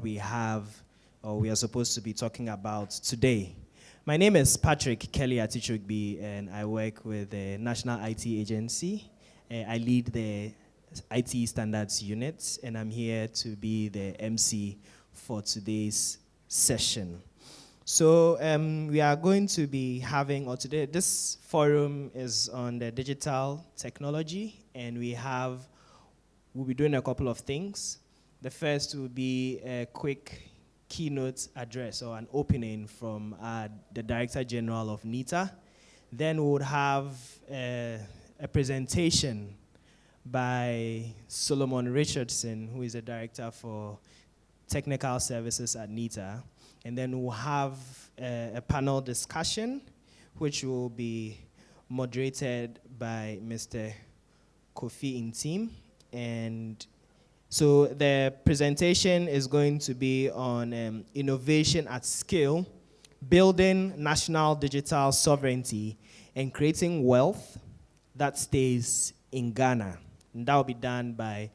we have, or we are supposed to be talking about today. My name is Patrick Kelly Atichukbi, and I work with the National IT Agency. I lead the IT Standards Unit, and I'm here to be the MC for today's session. So we are going to be having, or today, this forum is on the digital technology, and we'll be doing a couple of things. The first will be a quick keynote address or an opening from the Director General of NITA. Then we would have a presentation by Solomon Richardson, who is the Director for Technical Services at NITA. And then we'll have a panel discussion, which will be moderated by Mr. Kofi Intim. And so the presentation is going to be on innovation at scale, building national digital sovereignty, and creating wealth that stays in Ghana. And that will be done by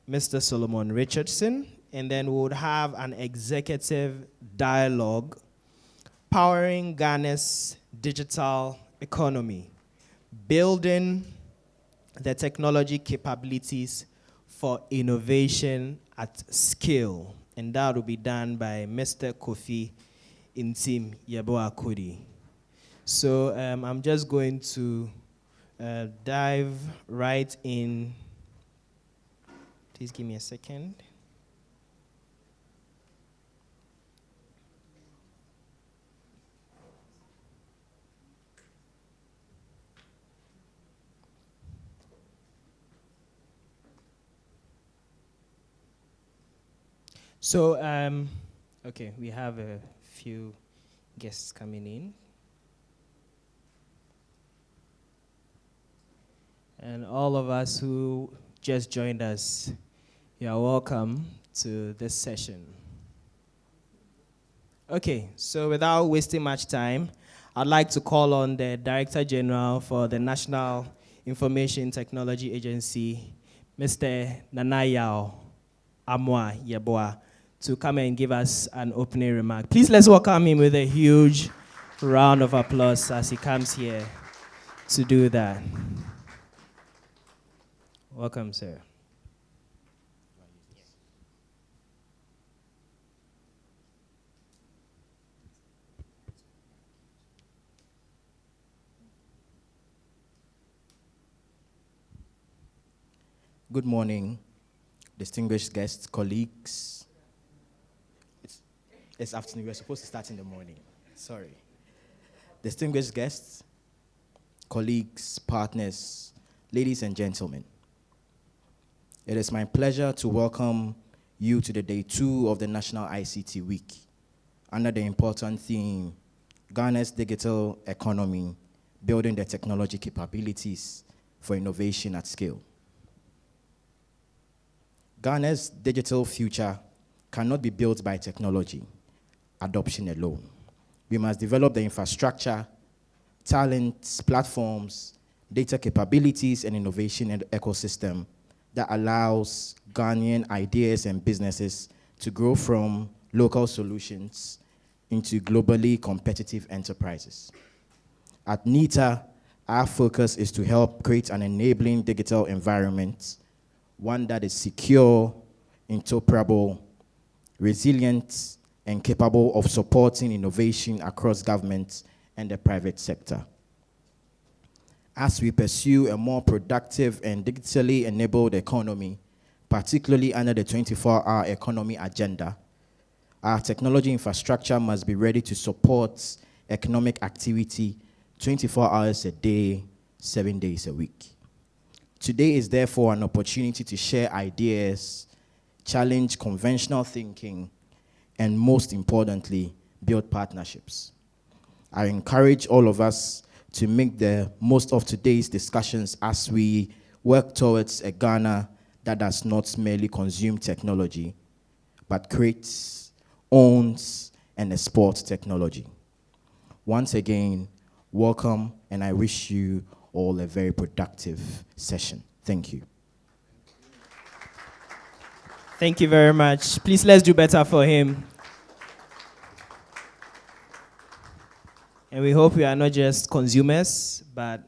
Mr. Solomon Richardson. And then we would have an executive dialogue, powering Ghana's digital economy, building the technology capabilities for innovation at scale. And that will be done by Mr. Kofi Intim Yeboah-Kudi. So I'm just going to dive right in. Please give me a second. So, okay, we have a few guests coming in. And all of us who just joined us, you are welcome to this session. Okay, so without wasting much time, I'd like to call on the Director General for the National Information Technology Agency, Mr. Nanayao Amwa Yeboah, to come and give us an opening remark. Please let's welcome him with a huge round of applause as he comes here to do that. Welcome, sir. Good morning, distinguished guests, colleagues. It's afternoon. We're supposed to start in the morning. Sorry. Distinguished guests, colleagues, partners, ladies and gentlemen. It is my pleasure to welcome you to the day 2 of the National ICT Week under the important theme, Ghana's digital economy, building the technology capabilities for innovation at scale. Ghana's digital future cannot be built by technology adoption alone. We must develop the infrastructure, talents, platforms, data capabilities, and innovation and ecosystem that allows Ghanaian ideas and businesses to grow from local solutions into globally competitive enterprises. At NITA, our focus is to help create an enabling digital environment, one that is secure, interoperable, resilient, and capable of supporting innovation across government and the private sector. As we pursue a more productive and digitally enabled economy, particularly under the 24-hour economy agenda, our technology infrastructure must be ready to support economic activity 24 hours a day, 7 days a week. Today is therefore an opportunity to share ideas, challenge conventional thinking, and most importantly, build partnerships. I encourage all of us to make the most of today's discussions as we work towards a Ghana that does not merely consume technology, but creates, owns, and exports technology. Once again, welcome, and I wish you all a very productive session. Thank you. Thank you very much. Please, let's do better for him. And we hope we are not just consumers, but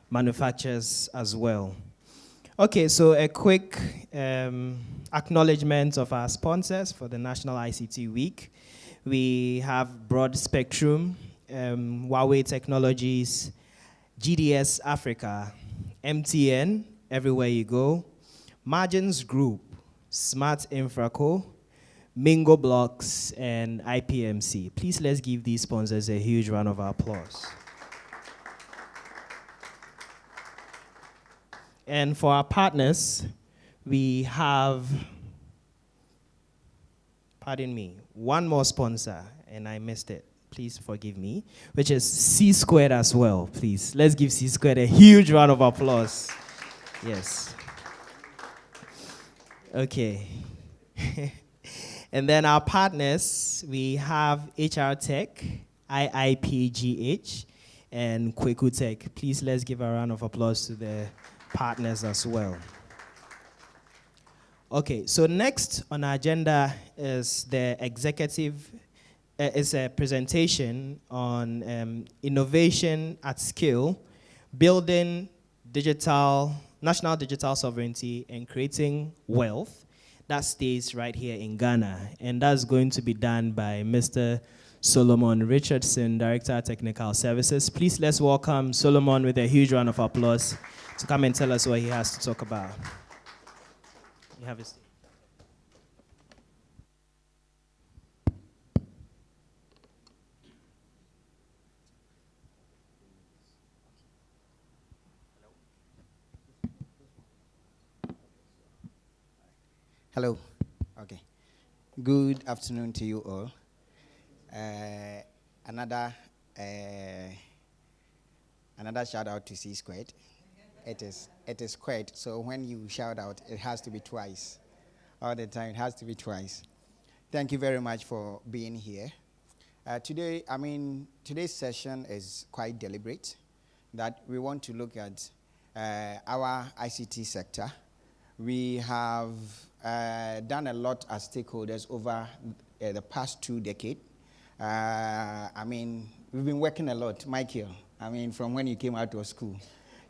manufacturers as well. Okay, so a quick acknowledgement of our sponsors for the National ICT Week. We have Broad Spectrum, Huawei Technologies, GDS Africa, MTN, Everywhere You Go, Margins Group, Smart Infraco, Mingo Blocks, and IPMC. Please let's give these sponsors a huge round of applause. And for our partners, we have, pardon me, one more sponsor, and I missed it. Please forgive me, which is C Squared as well, please. Let's give C Squared a huge round of applause. Yes. Okay. And then our partners, we have HR Tech, IIPGH, and Kweku Tech. Please let's give a round of applause to the partners as well. Okay, so next on our agenda is the executive, is a presentation on innovation at scale, building national digital sovereignty and creating wealth that stays right here in Ghana. And that's going to be done by Mr. Solomon Richardson, Director of Technical Services. Please let's welcome Solomon with a huge round of applause to come and tell us what he has to talk about. You have a seat. Hello. Okay. Good afternoon to you all. Another shout out to C Squared. It is squared. So when you shout out, it has to be twice. All the time, it has to be twice. Thank you very much for being here. Today's session is quite deliberate. That we want to look at our ICT sector. We have done a lot as stakeholders over the past 2 decades. We've been working a lot, Michael. From when you came out of school,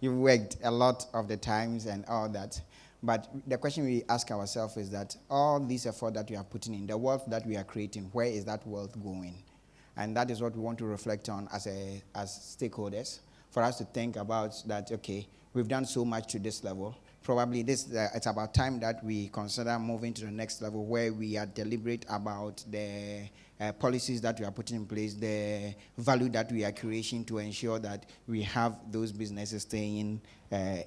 you've worked a lot of the times and all that. But the question we ask ourselves is that all this effort that we are putting in, the wealth that we are creating, where is that wealth going? And that is what we want to reflect on as stakeholders, for us to think about that, okay, we've done so much to this level. Probably it's about time that we consider moving to the next level where we are deliberate about the policies that we are putting in place, the value that we are creating to ensure that we have those businesses staying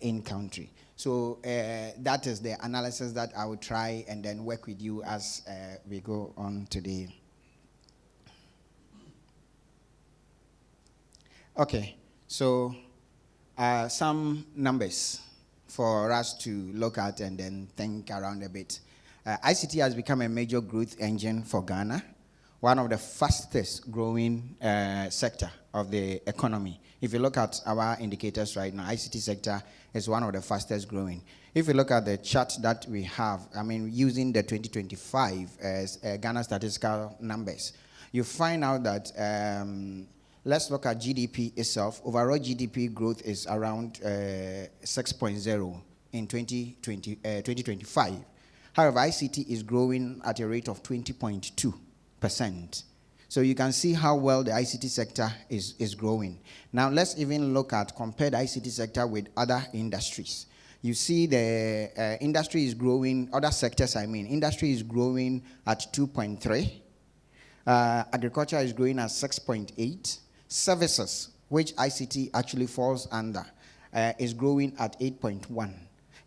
in country. So that is the analysis that I will try and then work with you as we go on today. Okay, so some numbers for us to look at and then think around a bit. ICT has become a major growth engine for Ghana, one of the fastest growing sector of the economy. If you look at our indicators right now, ICT sector is one of the fastest growing. If you look at the chart that we have, using the 2025 as Ghana statistical numbers, you find out that let's look at GDP itself. Overall GDP growth is around 6.0 in 2025. However, ICT is growing at a rate of 20.2%. So you can see how well the ICT sector is growing. Now let's even compare the ICT sector with other industries. You see the industry is growing, other sectors industry is growing at 2.3. Agriculture is growing at 6.8. Services, which ICT actually falls under, is growing at 8.1.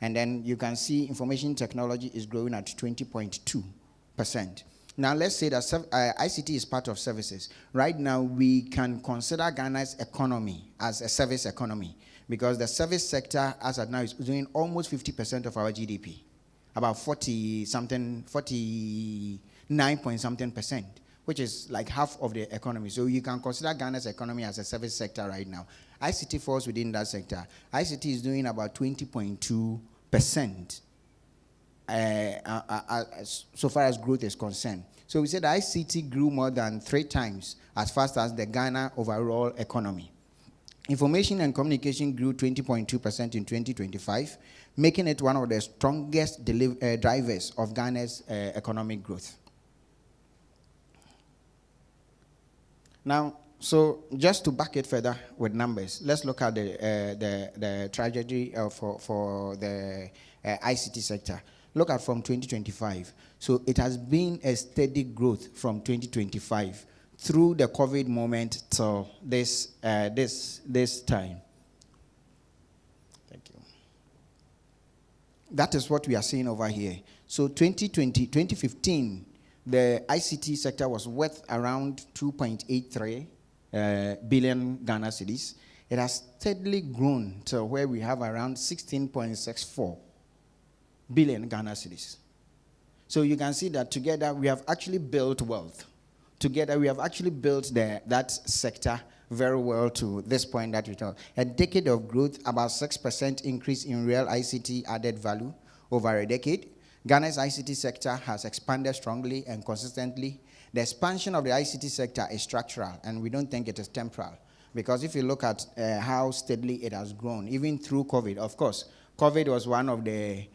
And then you can see information technology is growing at 20.2%. Now let's say that ICT is part of services. Right now we can consider Ghana's economy as a service economy because the service sector as of now is doing almost 50% of our GDP, about 49.something%. Which is like half of the economy. So you can consider Ghana's economy as a service sector right now. ICT falls within that sector. ICT is doing about 20.2%. so far as growth is concerned. So we said the ICT grew more than 3 times as fast as the Ghana overall economy. Information and communication grew 20.2% in 2025, making it one of the strongest drivers of Ghana's economic growth. Now, so just to back it further with numbers, let's look at the trajectory for the ICT sector. Look at from 2025. So it has been a steady growth from 2025 through the COVID moment till this time. Thank you. That is what we are seeing over here. So 2015, the ICT sector was worth around 2.83 billion Ghana cedis. It has steadily grown to where we have around 16.64 billion Ghana cedis. So you can see that together we have actually built wealth. Together we have actually built that sector very well to this point that we talk. A decade of growth, about 6% increase in real ICT added value over a decade. Ghana's ICT sector has expanded strongly and consistently. The expansion of the ICT sector is structural, and we don't think it is temporal. Because if you look at how steadily it has grown, even through COVID, of course, COVID was one of the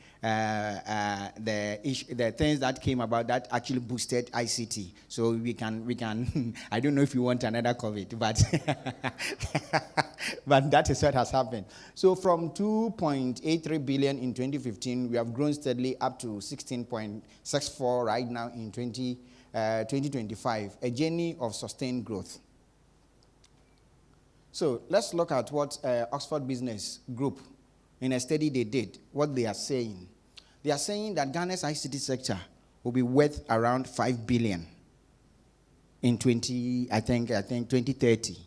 things that came about that actually boosted ICT. So we can I don't know if you want another COVID, but but that is what has happened. So from 2.83 billion in 2015, we have grown steadily up to 16.64 right now in 2025, a journey of sustained growth. So let's look at what Oxford Business Group, in a study they did, what they are saying. They are saying that Ghana's ICT sector will be worth around 5 billion in 2030.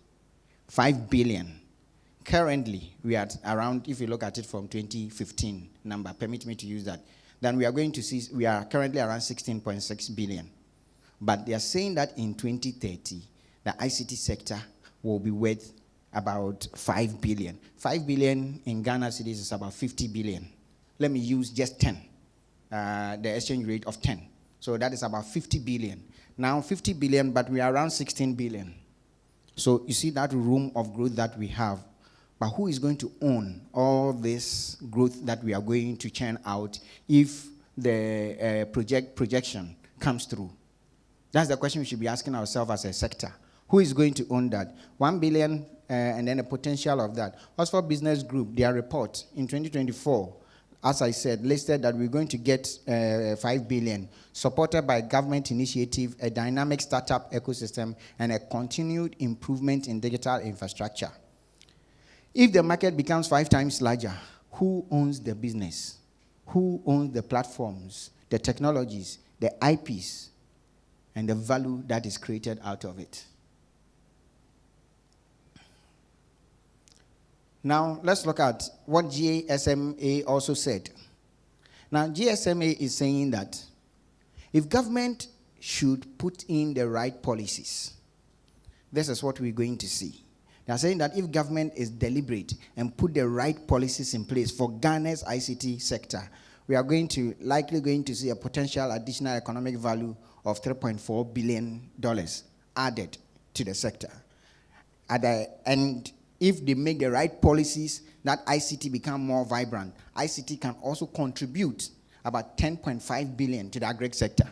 5 billion. Currently, we are around, if you look at it from 2015 number, permit me to use that, then we are going to see, we are currently around 16.6 billion. But they are saying that in 2030, the ICT sector will be worth about 5 billion. 5 billion in Ghana cedis is about 50 billion. Let me use just 10, the exchange rate of 10. So that is about 50 billion. Now 50 billion, but we are around 16 billion. So you see that room of growth that we have. But who is going to own all this growth that we are going to churn out if the projection comes through? That's the question we should be asking ourselves as a sector. Who is going to own that? 1 billion and then a potential of that. Oxford Business Group, their report in 2024, as I said, listed that we're going to get 5 billion, supported by government initiative, a dynamic startup ecosystem, and a continued improvement in digital infrastructure. If the market becomes 5 times larger, who owns the business? Who owns the platforms, the technologies, the IPs, and the value that is created out of it? Now, let's look at what GSMA also said. Now, GSMA is saying that if government should put in the right policies, this is what we're going to see. They are saying that if government is deliberate and put the right policies in place for Ghana's ICT sector, we are likely going to see a potential additional economic value of $3.4 billion added to the sector. And if they make the right policies, that ICT become more vibrant, ICT can also contribute about 10.5 billion to the agri sector.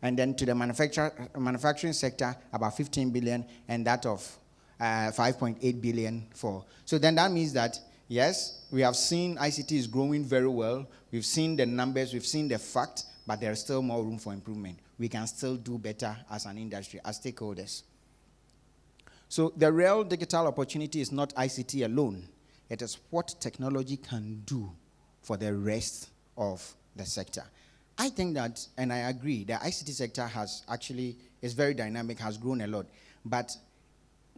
And then to the manufacturing sector, about 15 billion, and that of 5.8 billion for. So then that means that, yes, we have seen ICT is growing very well. We've seen the numbers, we've seen the fact, but there's still more room for improvement. We can still do better as an industry, as stakeholders. So the real digital opportunity is not ICT alone. It is what technology can do for the rest of the sector. I think that, and I agree, the ICT sector is very dynamic, has grown a lot. But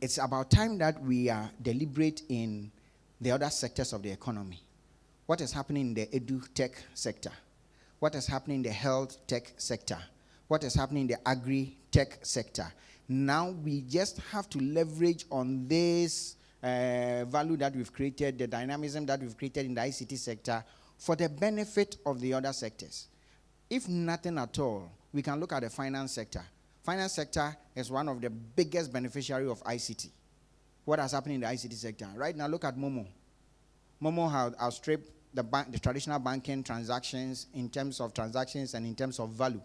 it's about time that we are deliberate in the other sectors of the economy. What is happening in the edu-tech sector? What is happening in the health tech sector? What is happening in the agri-tech sector? Now we just have to leverage on this value that we've created, the dynamism that we've created in the ICT sector, for the benefit of the other sectors. If nothing at all, we can look at the finance sector. Finance sector is one of the biggest beneficiary of ICT. What has happened in the ICT sector? Right now, look at Momo. Momo has outstripped the traditional banking transactions in terms of transactions and in terms of value.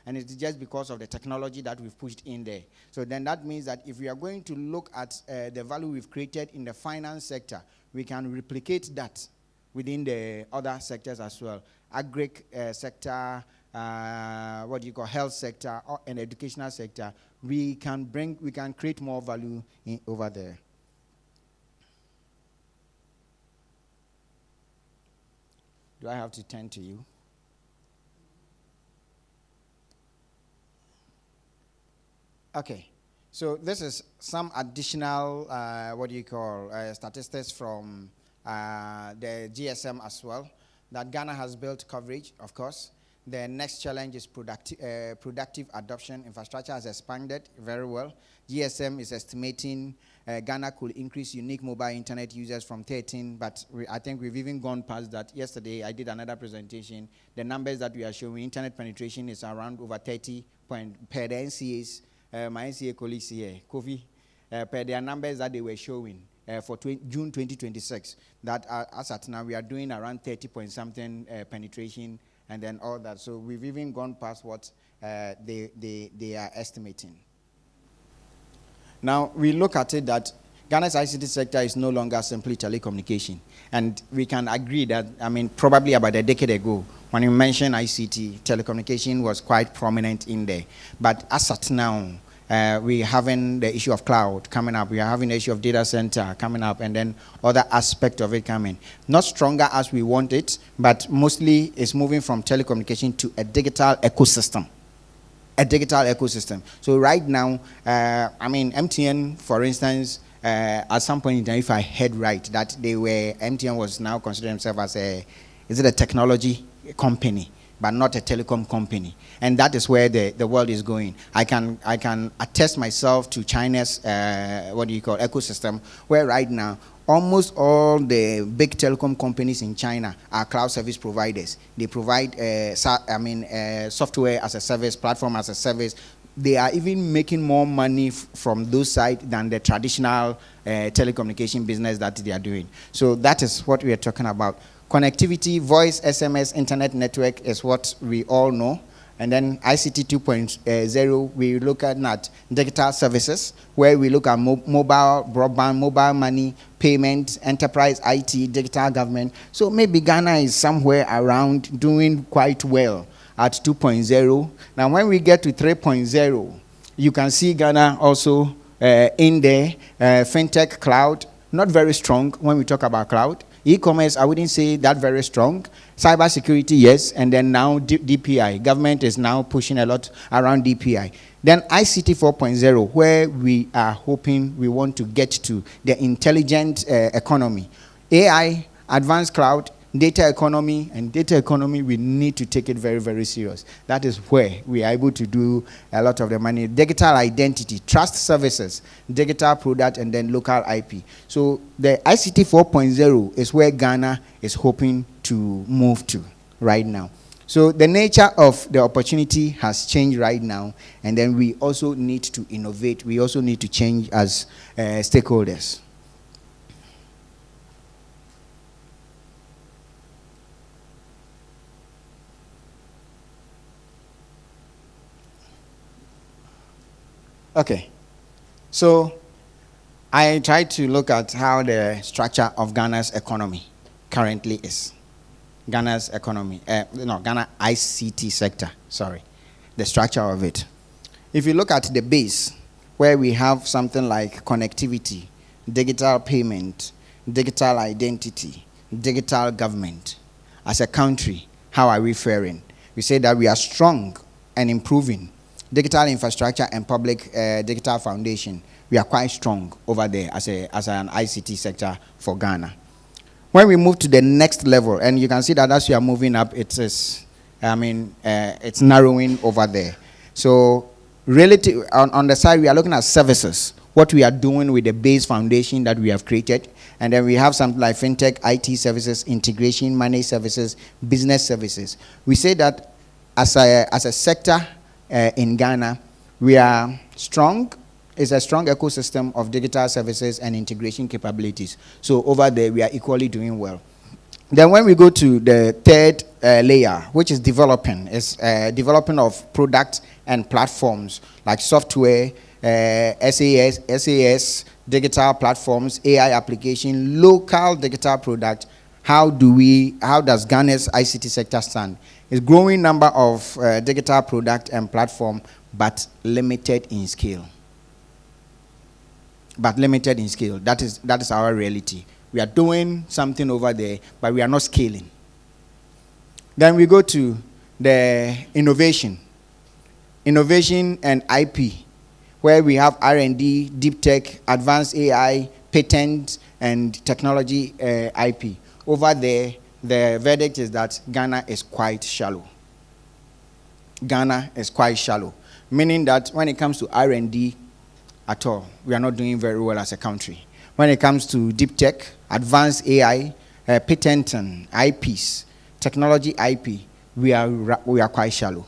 And it's just because of the technology that we've pushed in there. So then that means that if we are going to look at the value we've created in the finance sector, we can replicate that within the other sectors as well. Agri sector, health sector, and educational sector, we can create more value over there. Do I have to turn to you? Okay, so this is some additional, statistics from the GSM as well, that Ghana has built coverage, of course. The next challenge is productive adoption. Infrastructure has expanded very well. GSM is estimating Ghana could increase unique mobile internet users from 13, but I think we've even gone past that. Yesterday, I did another presentation. The numbers that we are showing, internet penetration is around over 30 per the NCA's. My NCA colleagues here, Kofi, per their numbers that they were showing for June 2026, that as at now we are doing around 30 point something penetration and then all that. So we've even gone past what they are estimating. Now we look at it that Ghana's ICT sector is no longer simply telecommunication. And we can agree that, probably about a decade ago, when you mention ICT, telecommunication was quite prominent in there. But as at now, we're having the issue of cloud coming up. We are having the issue of data center coming up, and then other aspect of it coming. Not stronger as we want it, but mostly it's moving from telecommunication to a digital ecosystem. A digital ecosystem. So right now, MTN, for instance, at some point in time, if I heard right, that MTN was now considering themselves as a technology company, but not a telecom company. And that is where the world is going. I can attest myself to China's ecosystem, where right now almost all the big telecom companies in China are cloud service providers. They provide software as a service, platform as a service. They are even making more money from those sides than the traditional telecommunication business that they are doing. So that is what we are talking about. Connectivity, voice, SMS, internet network is what we all know. And then ICT 2.0, we look at digital services, where we look at mobile, broadband, mobile money, payment, enterprise IT, digital government. So maybe Ghana is somewhere around doing quite well at 2.0. Now when we get to 3.0, you can see Ghana also in there. Fintech, cloud, not very strong when we talk about cloud. E-commerce, I wouldn't say that very strong. Cybersecurity, yes. And then now DPI. Government is now pushing a lot around DPI. Then ICT 4.0, where we are hoping we want to get to the intelligent economy. AI, advanced cloud, data economy, and data economy, we need to take it very, very serious. That is where we are able to do a lot of the money. Digital identity, trust services, digital product, and then local IP. So the ICT 4.0 is where Ghana is hoping to move to right now. So the nature of the opportunity has changed right now, and then we also need to innovate. We also need to change as stakeholders. Okay, so I tried to look at how the structure of Ghana's economy currently is. Ghana's economy, Ghana ICT sector, the structure of it. If you look at the base, where we have something like connectivity, digital payment, digital identity, digital government, as a country, how are we faring? We say that we are strong and improving. Digital infrastructure and public digital foundation, we are quite strong over there as an ICT sector for Ghana. When we move to the next level, and you can see that as we are moving up, it's narrowing over there. So on the side, we are looking at services, what we are doing with the base foundation that we have created. And then we have something like fintech, IT services, integration, money services, business services. We say that as a sector in Ghana, we are strong. It's a strong ecosystem of digital services and integration capabilities. So over there, we are equally doing well. Then when we go to the third layer, which is developing, is development of products and platforms like software, SAS, digital platforms, AI application, local digital product. How does Ghana's ICT sector stand? It's growing number of digital product and platform, but limited in scale. That is our reality. We are doing something over there, but we are not scaling. Then we go to the innovation and IP, where we have R&D, deep tech, advanced AI, patent, and technology IP. Over there, the verdict is that Ghana is quite shallow. Meaning that when it comes to R&D at all, we are not doing very well as a country. When it comes to deep tech, advanced AI, patent and IPs, technology IP, we are quite shallow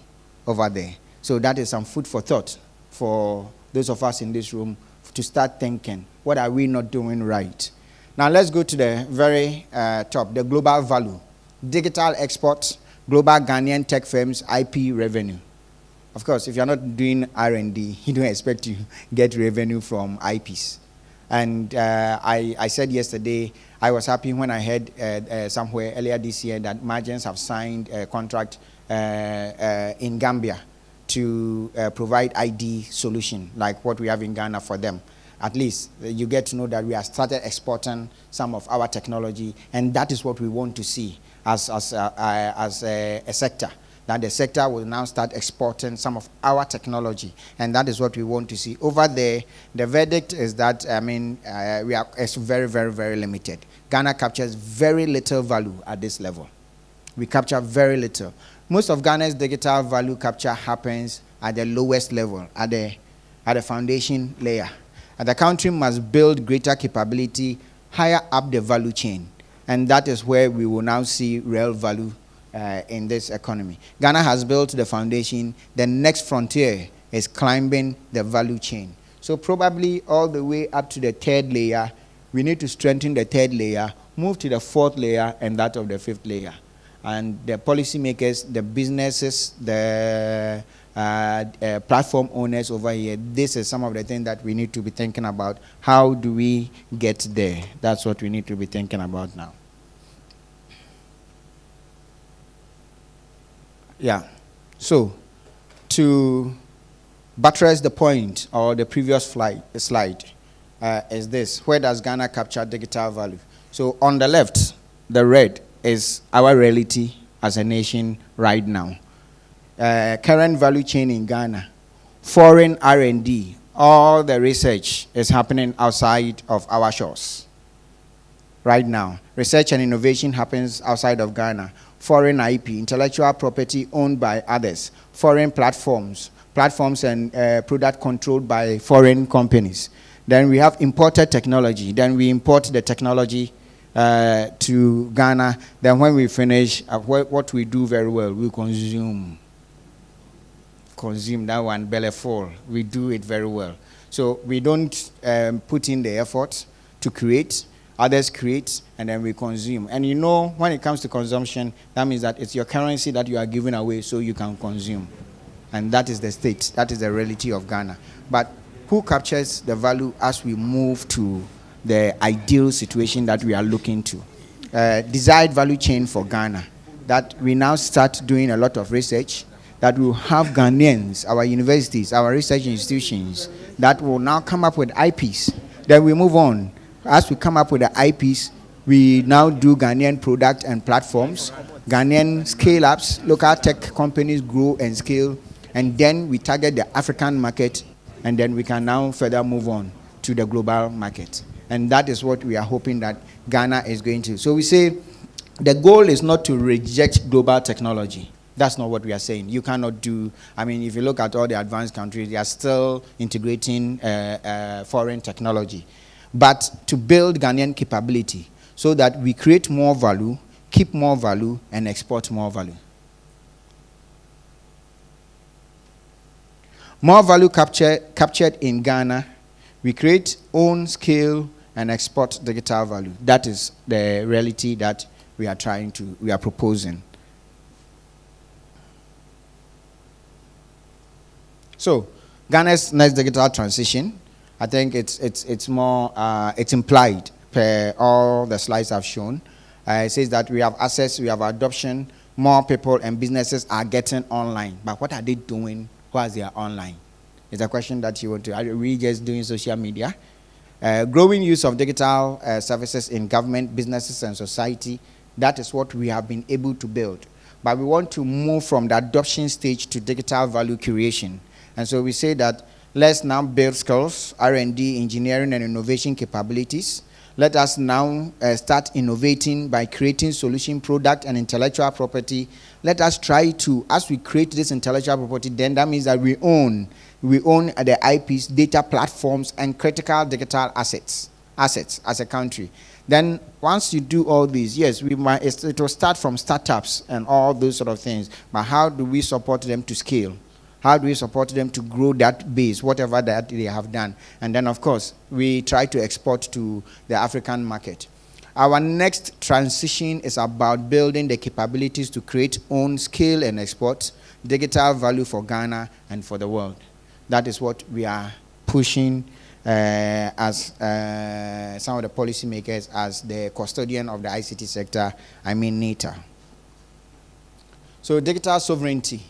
over there. So that is some food for thought for those of us in this room to start thinking, what are we not doing right? Now let's go to the very top, the global value. Digital exports, global Ghanaian tech firms, IP revenue. Of course, if you're not doing R&D, you don't expect to get revenue from IPs. And I said yesterday, I was happy when I heard somewhere earlier this year that Margins have signed a contract in Gambia to provide ID solution like what we have in Ghana for them. At least you get to know that we have started exporting some of our technology, and that is what we want to see as a sector. That the sector will now start exporting some of our technology, and that is what we want to see. Over there, the verdict is that, it's very, very, very limited. Ghana captures very little value at this level. We capture very little. Most of Ghana's digital value capture happens at the lowest level, at the foundation layer. And the country must build greater capability higher up the value chain, and that is where we will now see real value in this economy. Ghana has built the foundation. The next frontier is climbing the value chain. So probably all the way up to the third layer, we need to strengthen the third layer, move to the fourth layer, and that of the fifth layer. And the policymakers, the businesses, the platform owners over here, this is some of the things that we need to be thinking about. How do we get there? That's what we need to be thinking about now. Yeah. So, to buttress the point or the previous slide is this. Where does Ghana capture digital value? So, on the left, the red is our reality as a nation right now. Current value chain in Ghana, foreign R&D, all the research is happening outside of our shores. Right now, research and innovation happens outside of Ghana. Foreign IP, intellectual property owned by others, foreign platforms and product controlled by foreign companies. Then we have imported technology. Then we import the technology to Ghana. Then when we finish, what we do very well, we consume that one, belly full. We do it very well. So we don't put in the effort to create. Others create, and then we consume. And you know, when it comes to consumption, that means that it's your currency that you are giving away so you can consume. And that is the state. That is the reality of Ghana. But who captures the value as we move to the ideal situation that we are looking to? Desired value chain for Ghana. That we now start doing a lot of research, that will have Ghanaians, our universities, our research institutions, that will now come up with IPs. Then we move on. As we come up with the IPs, we now do Ghanaian product and platforms, Ghanaian scale-ups, local tech companies grow and scale, and then we target the African market, and then we can now further move on to the global market. And that is what we are hoping that Ghana is going to. So we say the goal is not to reject global technology. That's not what we are saying. You cannot do, if you look at all the advanced countries, they are still integrating foreign technology. but to build Ghanaian capability so that we create more value, keep more value, and export more value. More value captured in Ghana, we create own scale and export digital value. That is the reality that we are proposing. So, Ghana's next digital transition, I think it's more, it's implied per all the slides I've shown. It says that we have access, we have adoption, more people and businesses are getting online. But what are they doing whilst they are online? It's a question that you want to, are we just doing social media? Growing use of digital services in government, businesses, and society, that is what we have been able to build. But we want to move from the adoption stage to digital value creation. And so we say that let's now build skills, R&D, engineering, and innovation capabilities. Let us now start innovating by creating solution, product, and intellectual property. Let us try to, as we create this intellectual property, then that means that we own the IPs, data platforms, and critical digital assets as a country. Then once you do all these, yes, it will start from startups and all those sort of things. But how do we support them to scale? How do we support them to grow that base, whatever that they have done? And then, of course, we try to export to the African market. Our next transition is about building the capabilities to create own scale and export, digital value for Ghana and for the world. That is what we are pushing as some of the policymakers, as the custodian of the ICT sector, I mean NITA. So digital sovereignty.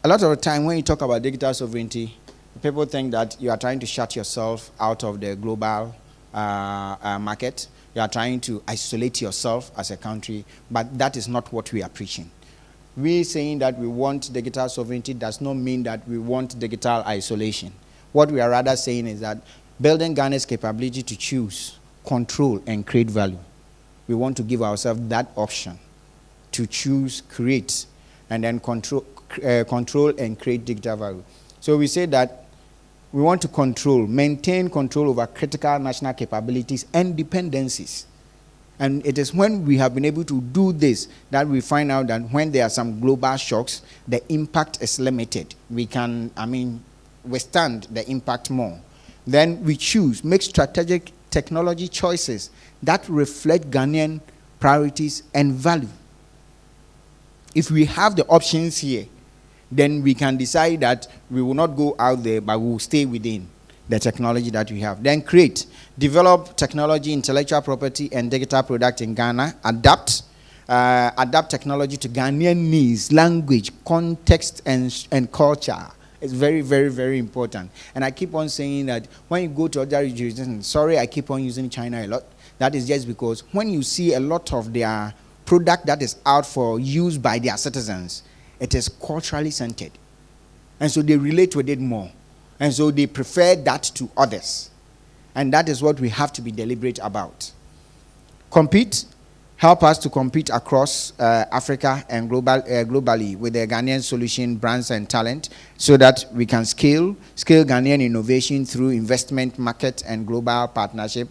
A lot of the time when you talk about digital sovereignty, people think that you are trying to shut yourself out of the global market. You are trying to isolate yourself as a country, but that is not what we are preaching. We saying that we want digital sovereignty does not mean that we want digital isolation. What we are rather saying is that building Ghana's capability to choose, control, and create value. We want to give ourselves that option to choose, create, and then control and create digital value. So we say that we want to maintain control over critical national capabilities and dependencies. And it is when we have been able to do this that we find out that when there are some global shocks, the impact is limited. We can, withstand the impact more. Then we make strategic technology choices that reflect Ghanaian priorities and value. If we have the options here, then we can decide that we will not go out there, but we will stay within the technology that we have. Then develop technology, intellectual property, and digital product in Ghana. Adapt technology to Ghanaian needs, language, context, and culture. It's very, very, very important. And I keep on saying that when you go to other jurisdictions, sorry, I keep on using China a lot. That is just because when you see a lot of their product that is out for use by their citizens, it is culturally centered. And so they relate with it more. And so they prefer that to others. And that is what we have to be deliberate about. Help us to compete across Africa and globally with the Ghanaian solution, brands, and talent so that we can scale Ghanaian innovation through investment, market, and global partnership,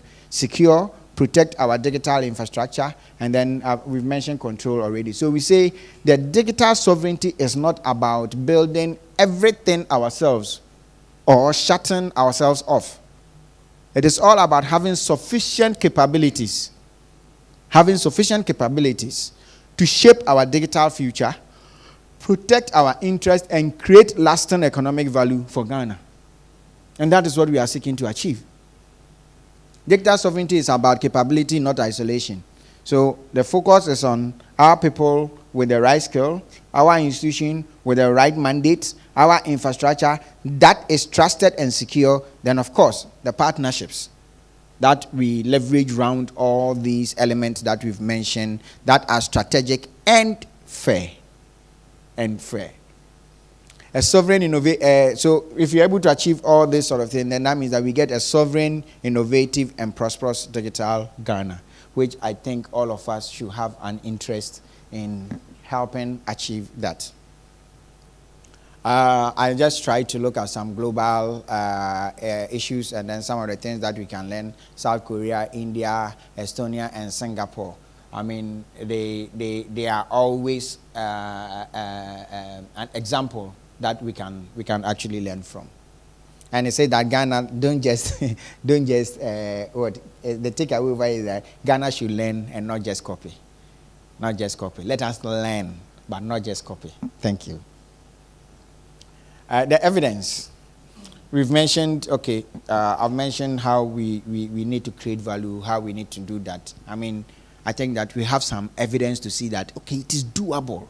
protect our digital infrastructure, and then we've mentioned control already. So we say that digital sovereignty is not about building everything ourselves or shutting ourselves off. It is all about having sufficient capabilities to shape our digital future, protect our interests, and create lasting economic value for Ghana. And that is what we are seeking to achieve. Digital sovereignty is about capability, not isolation. So the focus is on our people with the right skill, our institution with the right mandate, our infrastructure that is trusted and secure, then of course the partnerships that we leverage around all these elements that we've mentioned that are strategic and fair. A sovereign so if you're able to achieve all this sort of thing, then that means that we get a sovereign, innovative, and prosperous digital Ghana, which I think all of us should have an interest in helping achieve that. I just try to look at some global issues and then some of the things that we can learn. South Korea, India, Estonia, and Singapore. I mean, they are always an example that we can actually learn from. And they say that Ghana don't just the takeaway over is that Ghana should learn and not just copy. Not just copy. Let us learn, but not just copy. Thank you. The evidence. We've mentioned, okay, I've mentioned how we need to create value, how we need to do that. I mean, I think that we have some evidence to see that, okay, it is doable.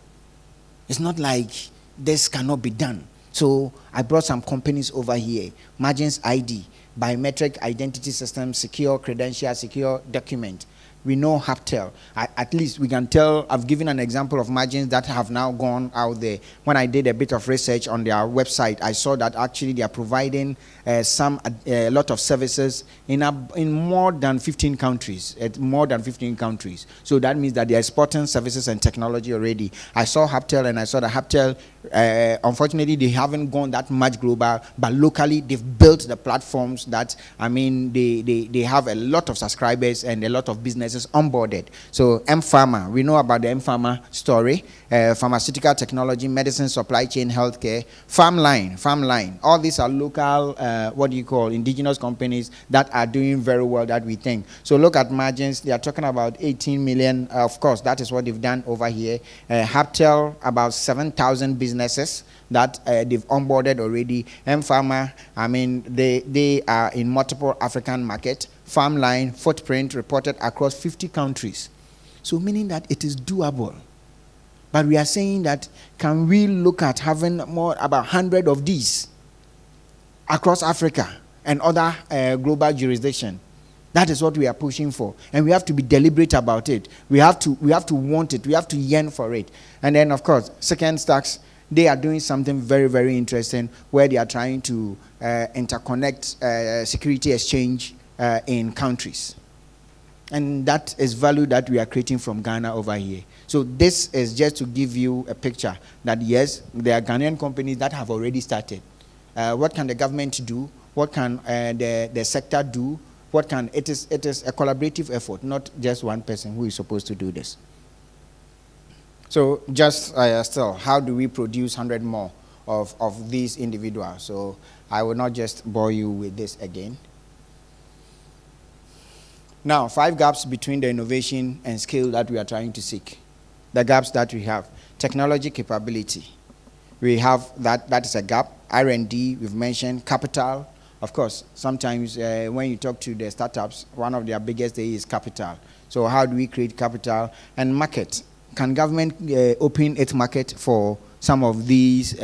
It's not like this cannot be done. So I brought some companies over here. Margins ID, biometric identity system, secure credential, secure document. We know Haptel. At least we can tell, I've given an example of margins that have now gone out there. When I did a bit of research on their website, I saw that actually they are providing a lot of services in more than 15 countries. So that means that they are exporting services and technology already. I saw Haptel and I saw that Haptel, unfortunately, they haven't gone that much global, but locally they've built the platforms that, I mean, they have a lot of subscribers and a lot of businesses onboarded. So M-Pharma, we know about the M-Pharma story, pharmaceutical technology, medicine, supply chain, healthcare, Farmline. All these are local, indigenous companies that are doing very well that we think. So look at margins. They are talking about 18 million. Of course, that is what they've done over here. Haptel, about 7,000 businesses that they've onboarded already. M-Pharma, I mean, they are in multiple African markets. Farmline footprint reported across 50 countries. So meaning that it is doable. But we are saying that, can we look at having more, about 100 of these across Africa and other global jurisdictions? That is what we are pushing for. And we have to be deliberate about it. We have to want it. We have to yearn for it. And then, of course, Second Stacks, they are doing something very, very interesting where they are trying to interconnect security exchange in countries. And that is value that we are creating from Ghana over here. So this is just to give you a picture that yes, there are Ghanaian companies that have already started. What can the government do? What can the sector do? It is a collaborative effort, not just one person who is supposed to do this. So just still, how do we produce 100 more of these individuals? So I will not just bore you with this again. Now, 5 gaps between the innovation and skill that we are trying to seek. The gaps that we have. Technology capability. We have that is a gap. R&D, we've mentioned. Capital. Of course, sometimes when you talk to the startups, one of their biggest things is capital. So how do we create capital? And market. Can government open its market for some of these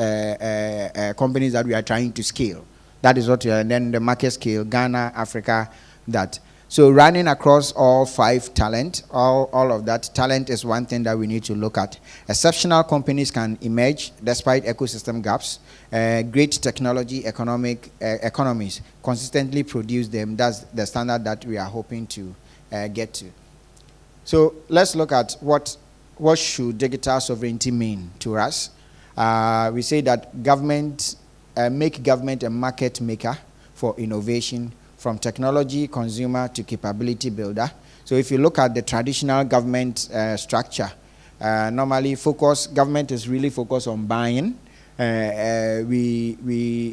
companies that we are trying to scale? That is what we are. And then the market scale, Ghana, Africa, that. So running across all 5 talent, all of that, talent is one thing that we need to look at. Exceptional companies can emerge despite ecosystem gaps. Great technology economies consistently produce them. That's the standard that we are hoping to get to. So let's look at what should digital sovereignty mean to us. We say that government, make government a market maker for innovation, from technology consumer to capability builder. So if you look at the traditional government structure, normally government is really focused on buying.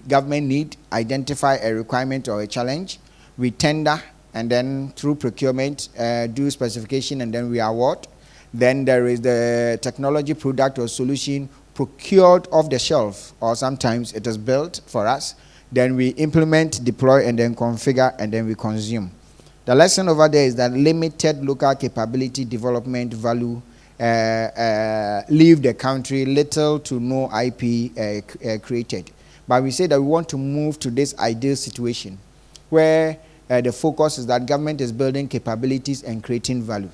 Government need identify a requirement or a challenge. We tender, and then through procurement, do specification, and then we award. Then there is the technology product or solution procured off the shelf, or sometimes it is built for us. Then we implement, deploy, and then configure, and then we consume. The lesson over there is that limited local capability development value leave the country, little to no IP created. But we say that we want to move to this ideal situation where the focus is that government is building capabilities and creating value.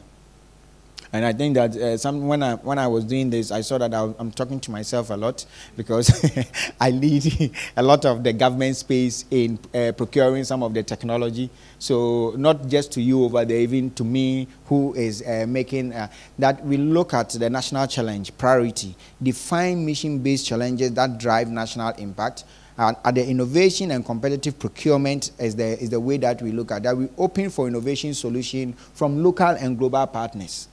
And I think that when I was doing this, I saw that I'm talking to myself a lot because I lead a lot of the government space in procuring some of the technology. So not just to you over there, even to me, who is making that we look at the national challenge priority, define mission-based challenges that drive national impact. At the innovation and competitive procurement is the way that we look at that. We open for innovation solution from local and global partners.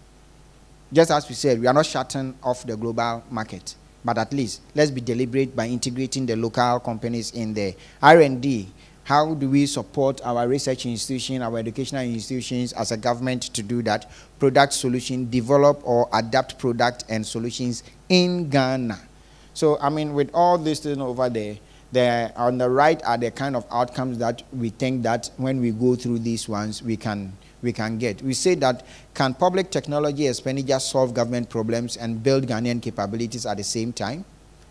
Just as we said, we are not shutting off the global market, but at least let's be deliberate by integrating the local companies in there. R&D, how do we support our research institutions, our educational institutions as a government to do that? Product solution, develop or adapt product and solutions in Ghana. So, I mean, with all this thing over there, on the right are the kind of outcomes that we think that when we go through these ones, we can get. We say that, can public technology expenditure solve government problems and build Ghanaian capabilities at the same time?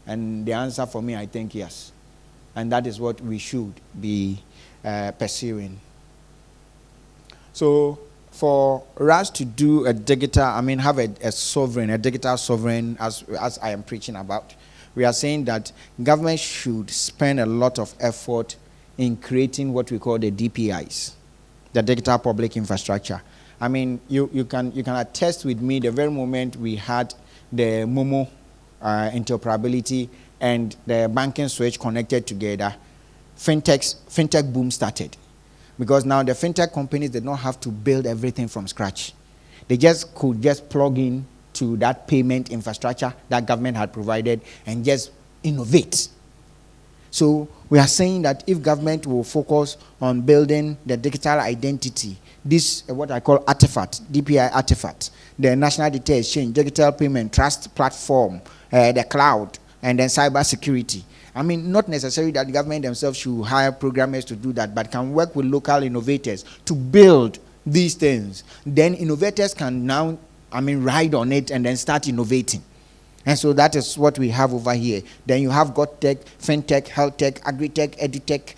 And the answer for me, I think yes. And that is what we should be pursuing. So for us to do a digital, I mean, have a digital sovereign, as I am preaching about, we are saying that government should spend a lot of effort in creating what we call the DPIs, the digital public infrastructure. I mean, you can attest with me the very moment we had the Momo interoperability and the banking switch connected together, fintech boom started. Because now the fintech companies did not have to build everything from scratch. They could just plug in to that payment infrastructure that government had provided and just innovate. So we are saying that if government will focus on building the digital identity, this what I call artifact, DPI artifact, the National Data Exchange, digital payment, trust platform, the cloud, and then cyber security. I mean, not necessarily that the government themselves should hire programmers to do that, but can work with local innovators to build these things. Then innovators can now, ride on it and then start innovating. And so that is what we have over here. Then you have GovTech, FinTech, HealthTech, AgriTech, EduTech,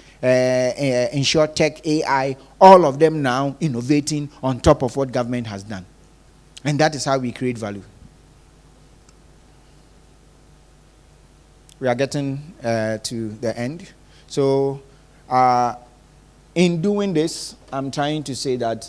InsurTech, AI, all of them now innovating on top of what government has done. And that is how we create value. We are getting to the end. So in doing this, I'm trying to say that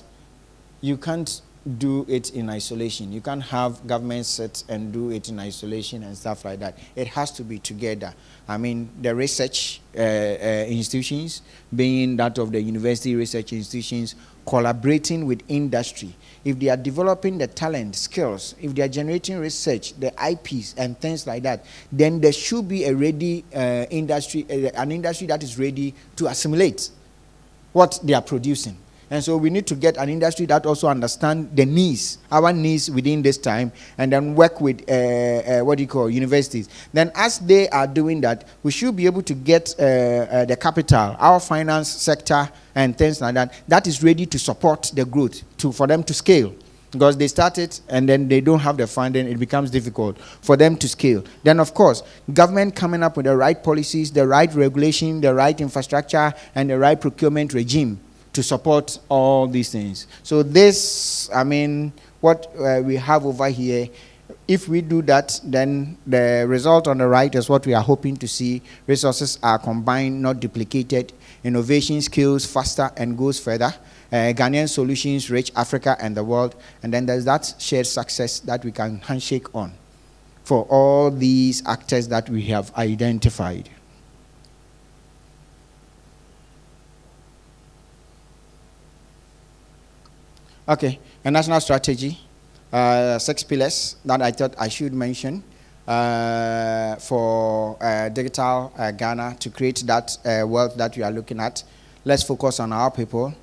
you can't do it in isolation. You can't have government sit and do it in isolation and stuff like that. It has to be together. I mean, the research institutions, being that of the university research institutions, collaborating with industry. If they are developing the talent, skills, if they are generating research, the IPs and things like that, then there should be a ready industry, an industry that is ready to assimilate what they are producing. And so we need to get an industry that also understands the needs, our needs within this time, and then work with universities. Then as they are doing that, we should be able to get the capital, our finance sector and things like that, that is ready to support the growth, for them to scale. Because they start it and then they don't have the funding, it becomes difficult for them to scale. Then of course, government coming up with the right policies, the right regulation, the right infrastructure, and the right procurement regime to support all these things. So this, what we have over here, if we do that, then the result on the right is what we are hoping to see. Resources are combined, not duplicated. Innovation scales faster and goes further. Ghanaian solutions reach Africa and the world. And then there's that shared success that we can handshake on for all these actors that we have identified. Okay, a national strategy, 6 pillars that I thought I should mention for digital Ghana to create that wealth that we are looking at. Let's focus on our people.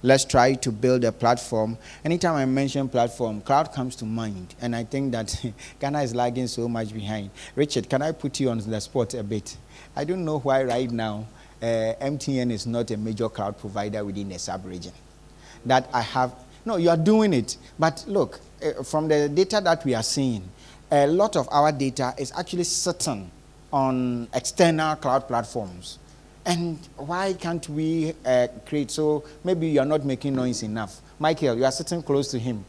Let's try to build a platform. Anytime I mention platform, cloud comes to mind. And I think that Ghana is lagging so much behind. Richard, can I put you on the spot a bit? I don't know why right now MTN is not a major cloud provider within the sub-region. That I have... No, you are doing it. But look, from the data that we are seeing, a lot of our data is actually sitting on external cloud platforms. And why can't we create? So maybe you are not making noise enough. Michael, you are sitting close to him.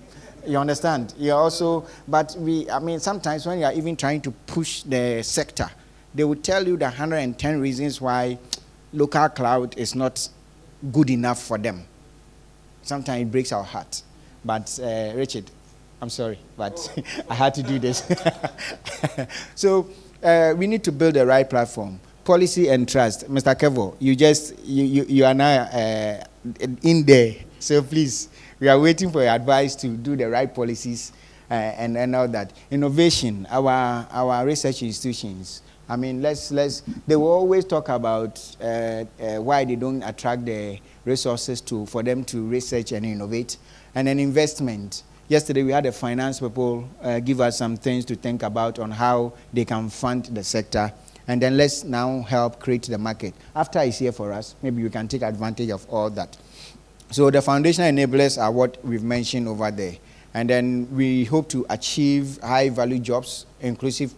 You understand? You also, but I mean, sometimes when you are even trying to push the sector, they will tell you the 110 reasons why local cloud is not good enough for them. Sometimes it breaks our heart. But Richard, I'm sorry, but I had to do this. So we need to build the right platform. Policy and trust. Mr. Kevo, you are now in there. So please, we are waiting for your advice to do the right policies and all that. Innovation, our research institutions. I mean, they will always talk about why they don't attract the resources for them to research and innovate. And then investment. Yesterday we had the finance people give us some things to think about on how they can fund the sector. And then let's now help create the market. After it's here for us, maybe we can take advantage of all that. So the foundational enablers are what we've mentioned over there. And then we hope to achieve high-value jobs, inclusive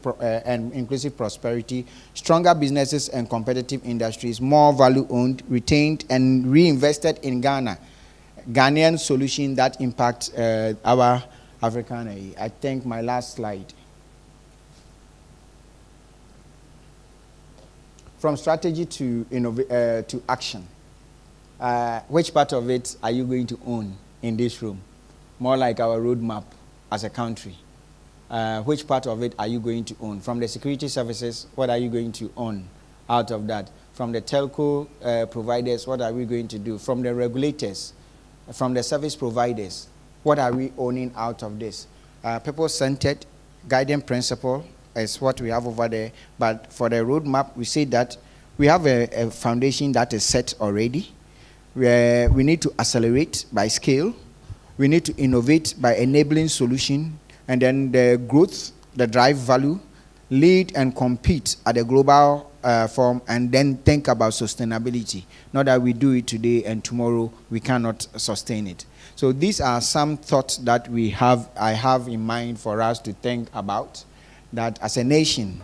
prosperity, stronger businesses and competitive industries, more value-owned, retained, and reinvested in Ghana. Ghanaian solution that impact our African. I think my last slide. From strategy to action. Which part of it are you going to own in this room? More like our roadmap as a country. Which part of it are you going to own? From the security services, what are you going to own out of that? From the telco providers, what are we going to do? From the regulators, from the service providers, what are we owning out of this? People-centered guiding principle is what we have over there. But for the roadmap, we say that we have a foundation that is set already. Where we need to accelerate by scale. We need to innovate by enabling solution. And then the growth, the drive value, lead and compete at the global form, and then think about sustainability. Not that we do it today and tomorrow we cannot sustain it. So these are some thoughts that I have in mind for us to think about, that as a nation,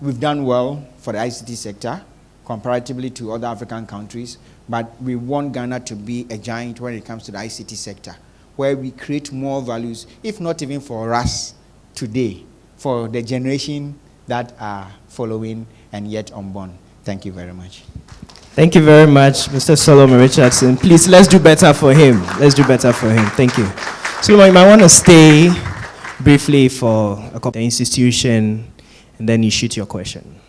we've done well for the ICT sector comparatively to other African countries, but we want Ghana to be a giant when it comes to the ICT sector, where we create more values, if not even for us today, for the generation that are following and yet unborn. Thank you very much. Thank you very much, Mr. Solomon Richardson. Please, let's do better for him. Let's do better for him. Thank you. Solomon, you might want to stay briefly for a couple of the institution, and then you shoot your question.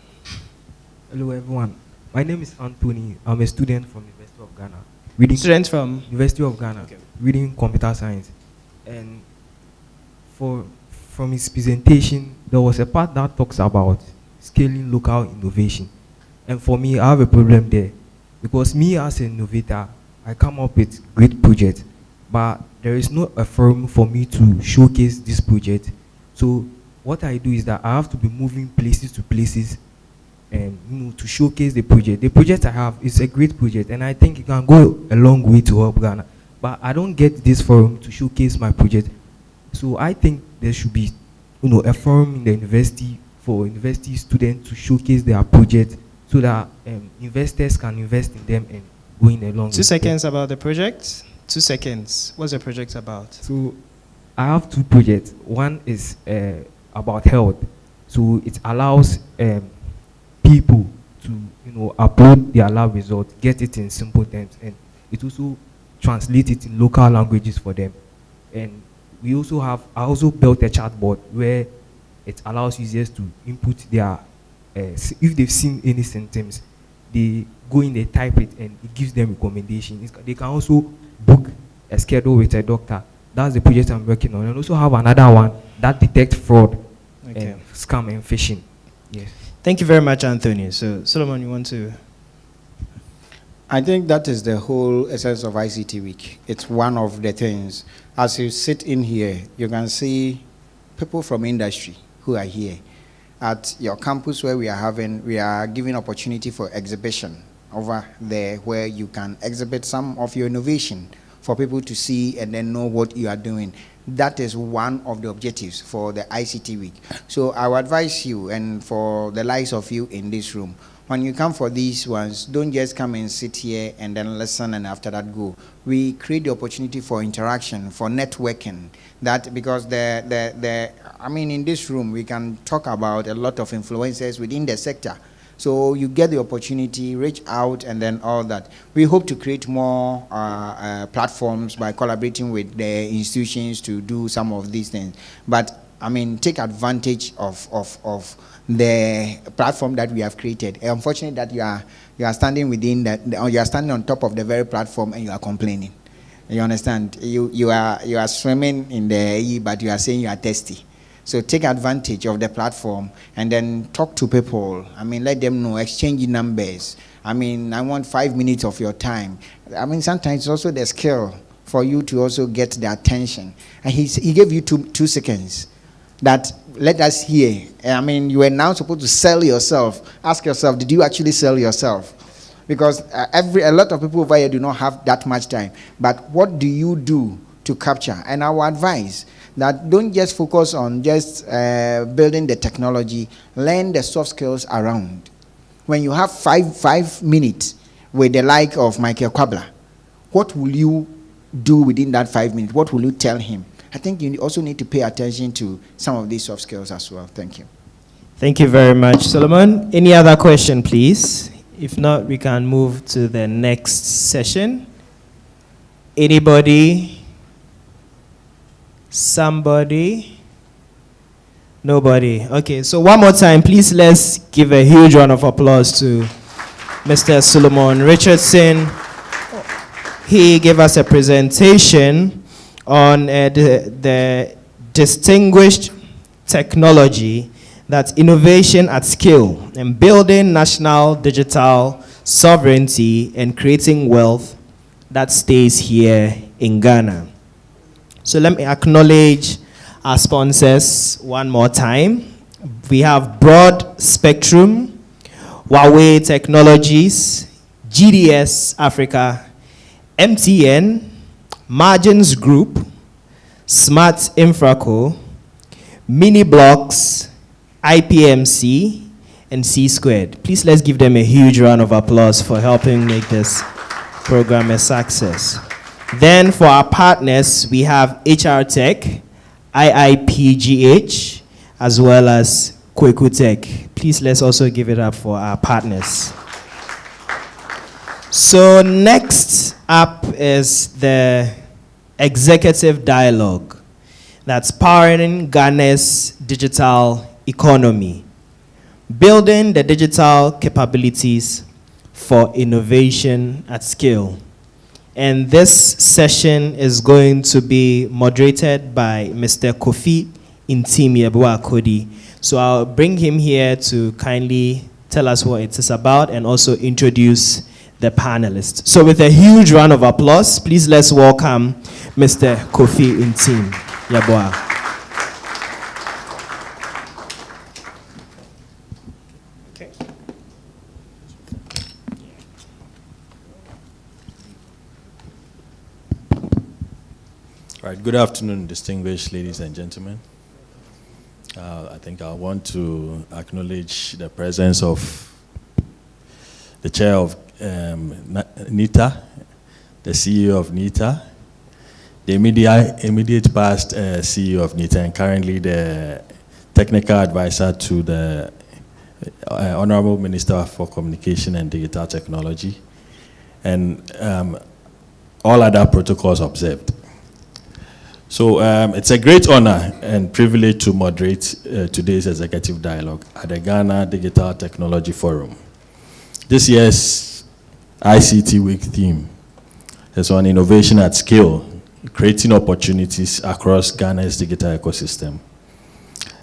Hello, everyone. My name is Anthony. I'm a student from University of Ghana. Reading Student from? University of Ghana, okay. Reading computer science. And from his presentation, there was a part that talks about scaling local innovation. And for me, I have a problem there. Because me as an innovator, I come up with great projects, but there is no a forum for me to showcase this project. So what I do is that I have to be moving places to places and to showcase the project. The project I have is a great project, and I think it can go a long way to help Ghana. But I don't get this forum to showcase my project. So I think there should be, a forum in the university for university students to showcase their project, so that investors can invest in them and going along. 2 seconds about the project. 2 seconds. What's the project about? So I have 2 projects. One is about health. So it allows people to upload their lab results, get it in simple terms, and it also translates it in local languages for them. And I also built a chatbot where it allows users to input their if they've seen any symptoms, they go in, they type it, and it gives them recommendations. They can also book a schedule with a doctor. That's the project I'm working on. And also have another one that detects fraud, and scam and phishing. Yes. Thank you very much, Anthony. So, Solomon, you want to? I think that is the whole essence of ICT Week. It's one of the things. As you sit in here, you can see people from industry who are here. At your campus where we are giving opportunity for exhibition over there, where you can exhibit some of your innovation for people to see and then know what you are doing. That is one of the objectives for the ICT Week. So I would advise you, and for the likes of you in this room, when you come for these ones, don't just come and sit here and then listen and after that go. We create the opportunity for interaction, for networking. That because in this room we can talk about a lot of influencers within the sector. So you get the opportunity, reach out, and then all that. We hope to create more platforms by collaborating with the institutions to do some of these things. But take advantage of the platform that we have created. Unfortunately, that you are standing within that, or you are standing on top of the very platform and you are complaining. You understand? You are swimming in the E, but you are saying you are thirsty. So take advantage of the platform and then talk to people. Let them know, exchange numbers. I want 5 minutes of your time. Sometimes it's also the skill for you to also get the attention. And he gave you two seconds. That let us hear. You are now supposed to sell yourself. Ask yourself, did you actually sell yourself? Because a lot of people over here do not have that much time. But what do you do to capture? And our advice, that don't just focus on just building the technology, learn the soft skills around. When you have five minutes with the like of Michael Kwabla, what will you do within that 5 minutes? What will you tell him? I think you also need to pay attention to some of these soft skills as well. Thank you. Thank you very much, Solomon. Any other question, please? If not, we can move to the next session. Anybody? Somebody? Nobody. Okay, so one more time, please let's give a huge round of applause to Mr. Solomon Richardson. He gave us a presentation on the distinguished technology, that's innovation at scale and building national digital sovereignty and creating wealth that stays here in Ghana. So let me acknowledge our sponsors one more time. We have Broad Spectrum, Huawei Technologies, GDS Africa, MTN, Margins Group, Smart Infraco, Mini Blocks, IPMC, and C Squared. Please let's give them a huge round of applause for helping make this program a success. Then for our partners, we have HR Tech, IIPGH, as well as Kweku Tech. Please let's also give it up for our partners. So next up is the executive dialogue that's powering Ghana's digital economy, building the digital capabilities for innovation at scale. And this session is going to be moderated by Mr. Kofi Intimi-Ebuakodi. So I'll bring him here to kindly tell us what it is about and also introduce the panelists. So with a huge round of applause, please let's welcome Mr. Kofi Intimi-Ebuakodi. Right, good afternoon, distinguished ladies and gentlemen. I think I want to acknowledge the presence of the chair of NITA, the CEO of NITA, the immediate past CEO of NITA, and currently the technical advisor to the Honorable Minister for Communication and Digital Technology, and all other protocols observed. So it's a great honor and privilege to moderate today's executive dialogue at the Ghana Digital Technology Forum. This year's ICT Week theme is on innovation at scale, creating opportunities across Ghana's digital ecosystem.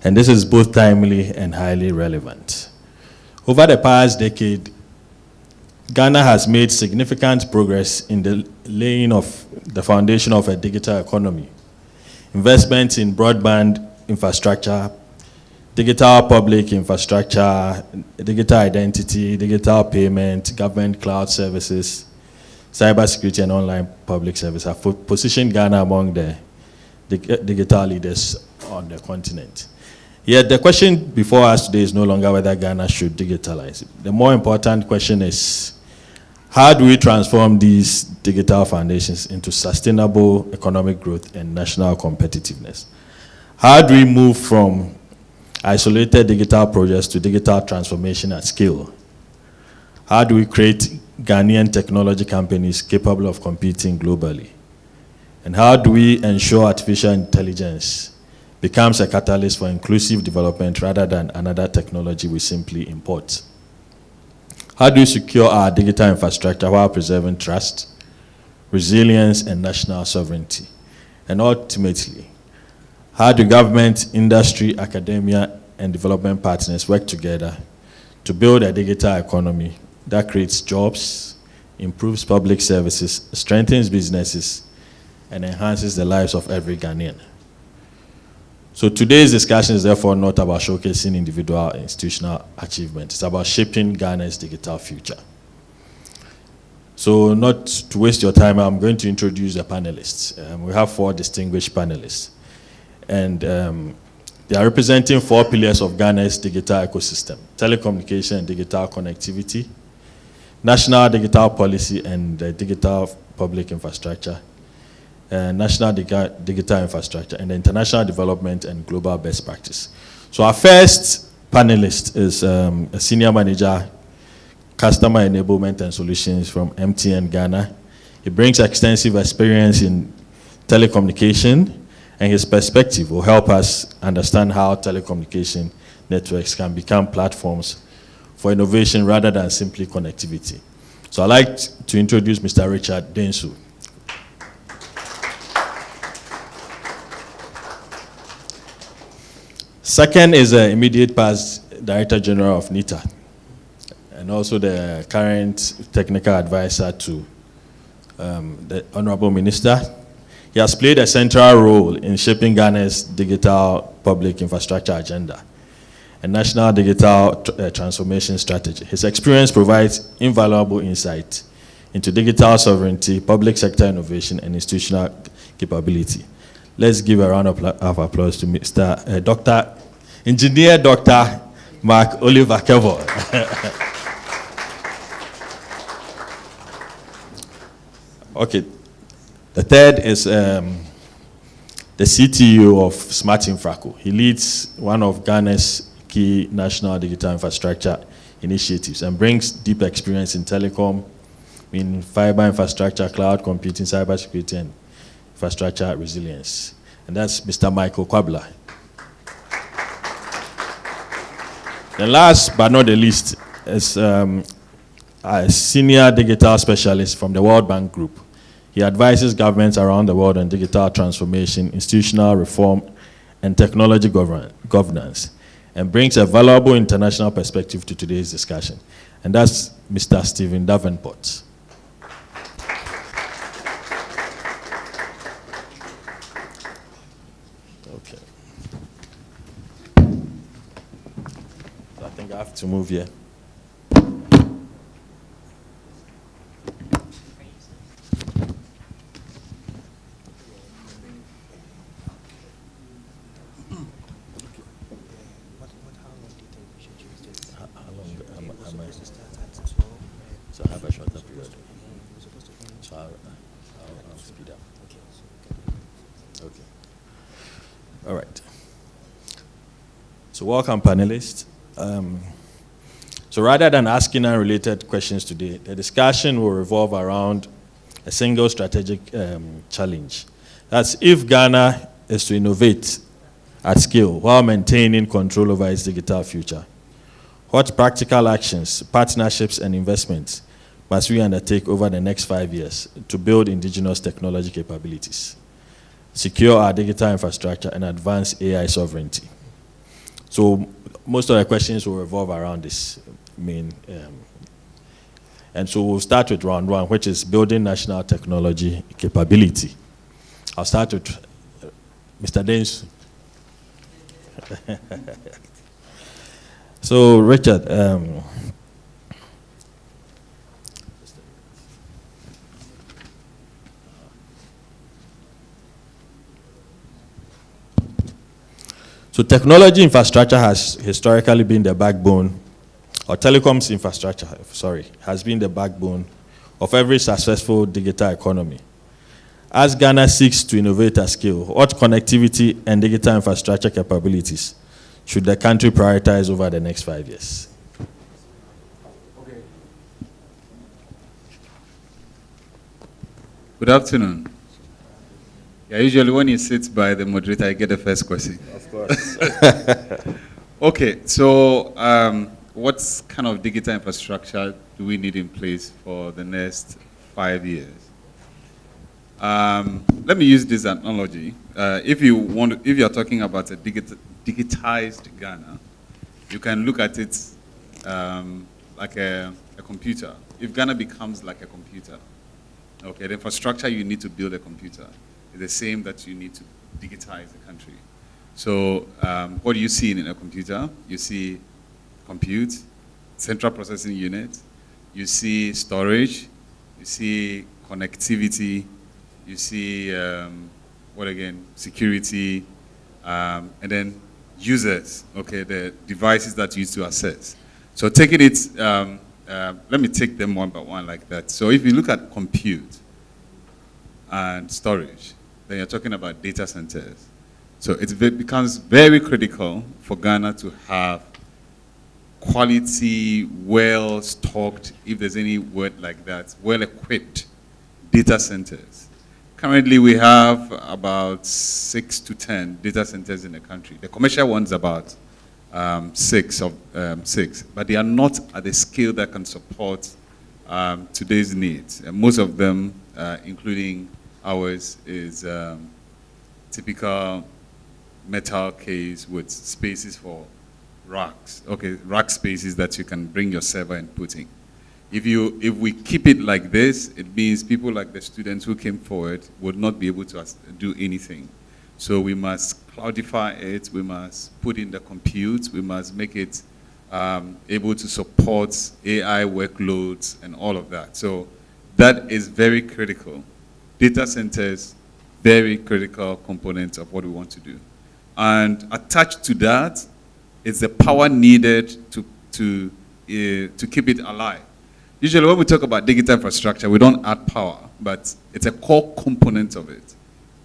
And this is both timely and highly relevant. Over the past decade, Ghana has made significant progress in the laying of the foundation of a digital economy. Investments in broadband infrastructure, digital public infrastructure, digital identity, digital payment, government cloud services, cybersecurity, and online public service have positioned Ghana among the digital leaders on the continent. Yet the question before us today is no longer whether Ghana should digitalize. The more important question is, how do we transform these digital foundations into sustainable economic growth and national competitiveness? How do we move from isolated digital projects to digital transformation at scale? How do we create Ghanaian technology companies capable of competing globally? And how do we ensure artificial intelligence becomes a catalyst for inclusive development rather than another technology we simply import? How do we secure our digital infrastructure while preserving trust, resilience, and national sovereignty? And ultimately, how do government, industry, academia, and development partners work together to build a digital economy that creates jobs, improves public services, strengthens businesses, and enhances the lives of every Ghanaian? So today's discussion is therefore not about showcasing individual institutional achievements. It's about shaping Ghana's digital future. So not to waste your time, I'm going to introduce the panelists. We have 4 distinguished panelists. And they are representing 4 pillars of Ghana's digital ecosystem: telecommunication and digital connectivity, national digital policy and digital public infrastructure, national digital infrastructure, and international development and global best practice. So our first panelist is a senior manager, customer enablement and solutions from MTN Ghana. He brings extensive experience in telecommunication, and his perspective will help us understand how telecommunication networks can become platforms for innovation rather than simply connectivity. So I'd like to introduce Mr. Richard Densu. Second is the immediate past Director General of NITA, and also the current technical advisor to the Honorable Minister. He has played a central role in shaping Ghana's digital public infrastructure agenda and national digital transformation strategy. His experience provides invaluable insight into digital sovereignty, public sector innovation, and institutional capability. Let's give a round of applause to Mr. Engineer Dr. Mark Oliver Kevo. Okay. The third is the CTO of Smart Infraco. He leads one of Ghana's key national digital infrastructure initiatives and brings deep experience in telecom, in fiber infrastructure, cloud computing, cybersecurity, and infrastructure resilience. And that's Mr. Michael Kwabla. The last but not the least is a senior digital specialist from the World Bank Group. He advises governments around the world on digital transformation, institutional reform, and technology governance, and brings a valuable international perspective to today's discussion. And that's Mr. Stephen Davenport. Okay. I think I have to move here. So I have a shorter period. So I'll speed up. Okay. All right. So welcome, panelists. So rather than asking unrelated questions today, the discussion will revolve around a single strategic challenge. That's if Ghana is to innovate at scale while maintaining control over its digital future, what practical actions, partnerships, and investments must we undertake over the next 5 years to build indigenous technology capabilities, secure our digital infrastructure, and advance AI sovereignty? So most of the questions will revolve around this main. And so we'll start with round 1, which is building national technology capability. I'll start with Mr. Densu. So, Richard, So technology infrastructure has historically been the backbone, or telecoms infrastructure, sorry, has been the backbone of every successful digital economy. As Ghana seeks to innovate at scale, what connectivity and digital infrastructure capabilities should the country prioritize over the next 5 years? Good afternoon. Yeah, usually when you sit by the moderator, I get the first question. Of course. Okay, so what kind of digital infrastructure do we need in place for the next 5 years? Let me use this analogy. If you are talking about a digitized Ghana, you can look at it like a computer. If Ghana becomes like a computer, okay, the infrastructure you need to build a computer is the same that you need to digitize the country. So what do you see in a computer? You see compute, central processing unit, you see storage, you see connectivity, you see, what again, security, and then users, okay, the devices that you use to access. So taking it, let me take them one by one like that. So if you look at compute and storage, then you're talking about data centers. So it becomes very critical for Ghana to have quality, well-stocked, if there's any word like that, well-equipped data centers. Currently, we have about 6 to 10 data centers in the country. The commercial ones about six, but they are not at the scale that can support today's needs. And most of them, including ours, is typical metal case with spaces for racks. Okay, rack spaces that you can bring your server and put in. If we keep it like this, it means people like the students who came forward would not be able to do anything. So we must cloudify it, we must put in the compute, we must make it able to support AI workloads and all of that. So that is very critical. Data centers, very critical component of what we want to do. And attached to that is the power needed to keep it alive. Usually when we talk about digital infrastructure, we don't add power, but it's a core component of it.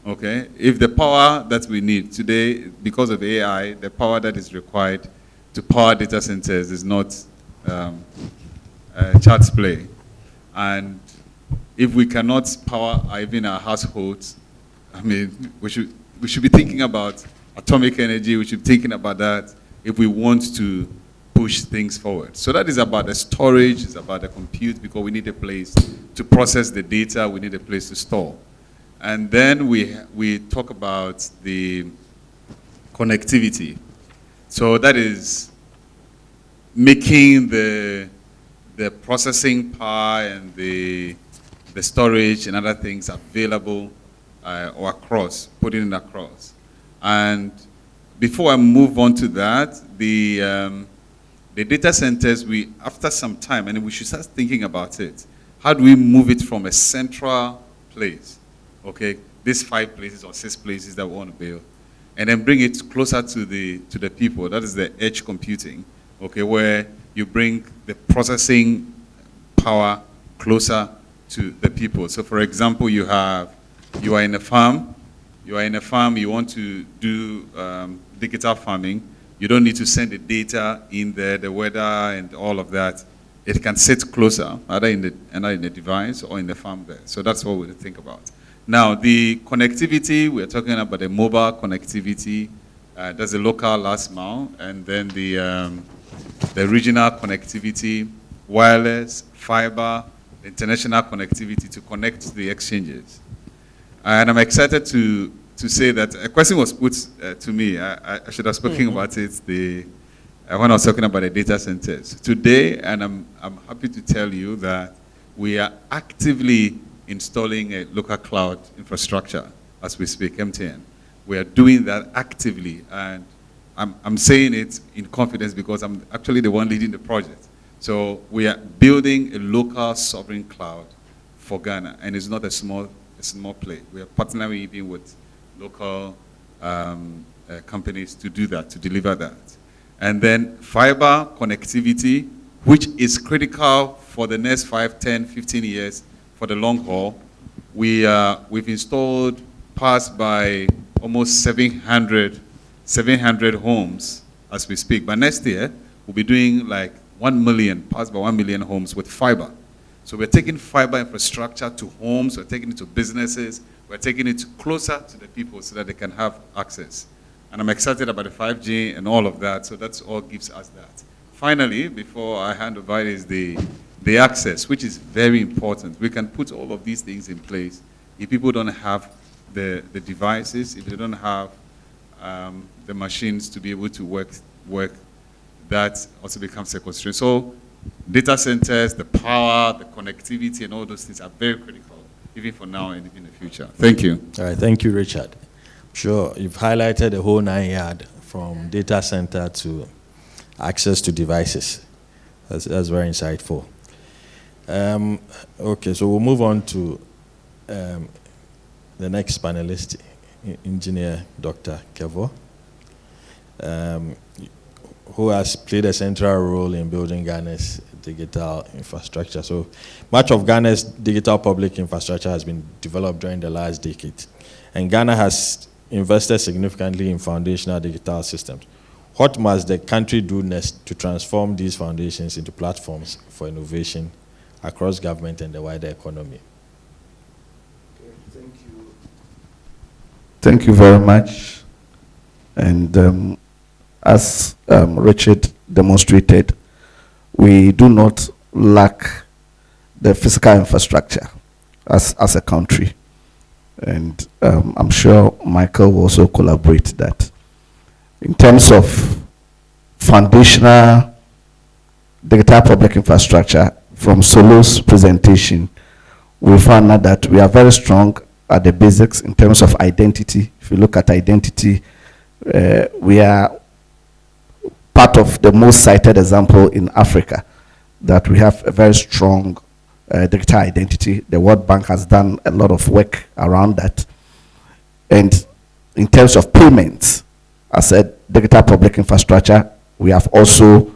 Okay? If the power that we need today, because of AI, the power that is required to power data centers is not child's play. And if we cannot power even our households, I mean, we should be thinking about atomic energy, we should be thinking about that if we want to push things forward. So that is about the storage, it's about the compute, because we need a place to process the data, we need a place to store. And then we talk about the connectivity. So that is making the processing power and the storage and other things available or across, putting it across. And before I move on to that, the data centers, after some time, and we should start thinking about it, how do we move it from a central place, okay, these 5 places or 6 places that we want to build, and then bring it closer to the people. That is the edge computing, okay, where you bring the processing power closer to the people. So for example, you are in a farm, you want to do digital farming. You don't need to send the data in there, the weather and all of that. It can sit closer, either in the device or in the farm there. So that's what we think about. Now, the connectivity, we're talking about the mobile connectivity. There's the local last mile, and then the regional connectivity, wireless, fiber, international connectivity to connect to the exchanges. And I'm excited to say that a question was put to me. I should have spoken about it when I was talking about the data centers. Today, and I'm happy to tell you that we are actively installing a local cloud infrastructure as we speak, MTN. We are doing that actively, and I'm saying it in confidence because I'm actually the one leading the project. So we are building a local sovereign cloud for Ghana, and it's not a small play. We are partnering even with local companies to do that, to deliver that. And then fiber connectivity, which is critical for the next 5, 10, 15 years for the long haul. We've installed passed by almost 700 homes as we speak. But next year, we'll be doing like 1 million, passed by 1 million homes with fiber. So we're taking fiber infrastructure to homes, we're taking it to businesses, we're taking it closer to the people so that they can have access. And I'm excited about the 5G and all of that, so that's all gives us that. Finally, before I hand over, is the access, which is very important. We can put all of these things in place. If people don't have the devices, if they don't have the machines to be able to work, that also becomes a constraint. So data centers, the power, the connectivity, and all those things are very critical, even for now and in the future. Thank you. All right, thank you, Richard. Sure, you've highlighted the whole 9 yard from data center to access to devices. That's very insightful. Okay, so we'll move on to the next panelist, Engineer Dr. Kevo, who has played a central role in building Ghana's digital infrastructure. So much of Ghana's digital public infrastructure has been developed during the last decade. And Ghana has invested significantly in foundational digital systems. What must the country do next to transform these foundations into platforms for innovation across government and the wider economy? Thank you. Thank you very much. And as Richard demonstrated, we do not lack the physical infrastructure as a country. And I'm sure Michael will also collaborate that. In terms of foundational digital public infrastructure, from Solo's presentation, we found out that we are very strong at the basics in terms of identity. If you look at identity, we are part of the most cited example in Africa, that we have a very strong digital identity. The World Bank has done a lot of work around that. And in terms of payments, as said, digital public infrastructure, we have also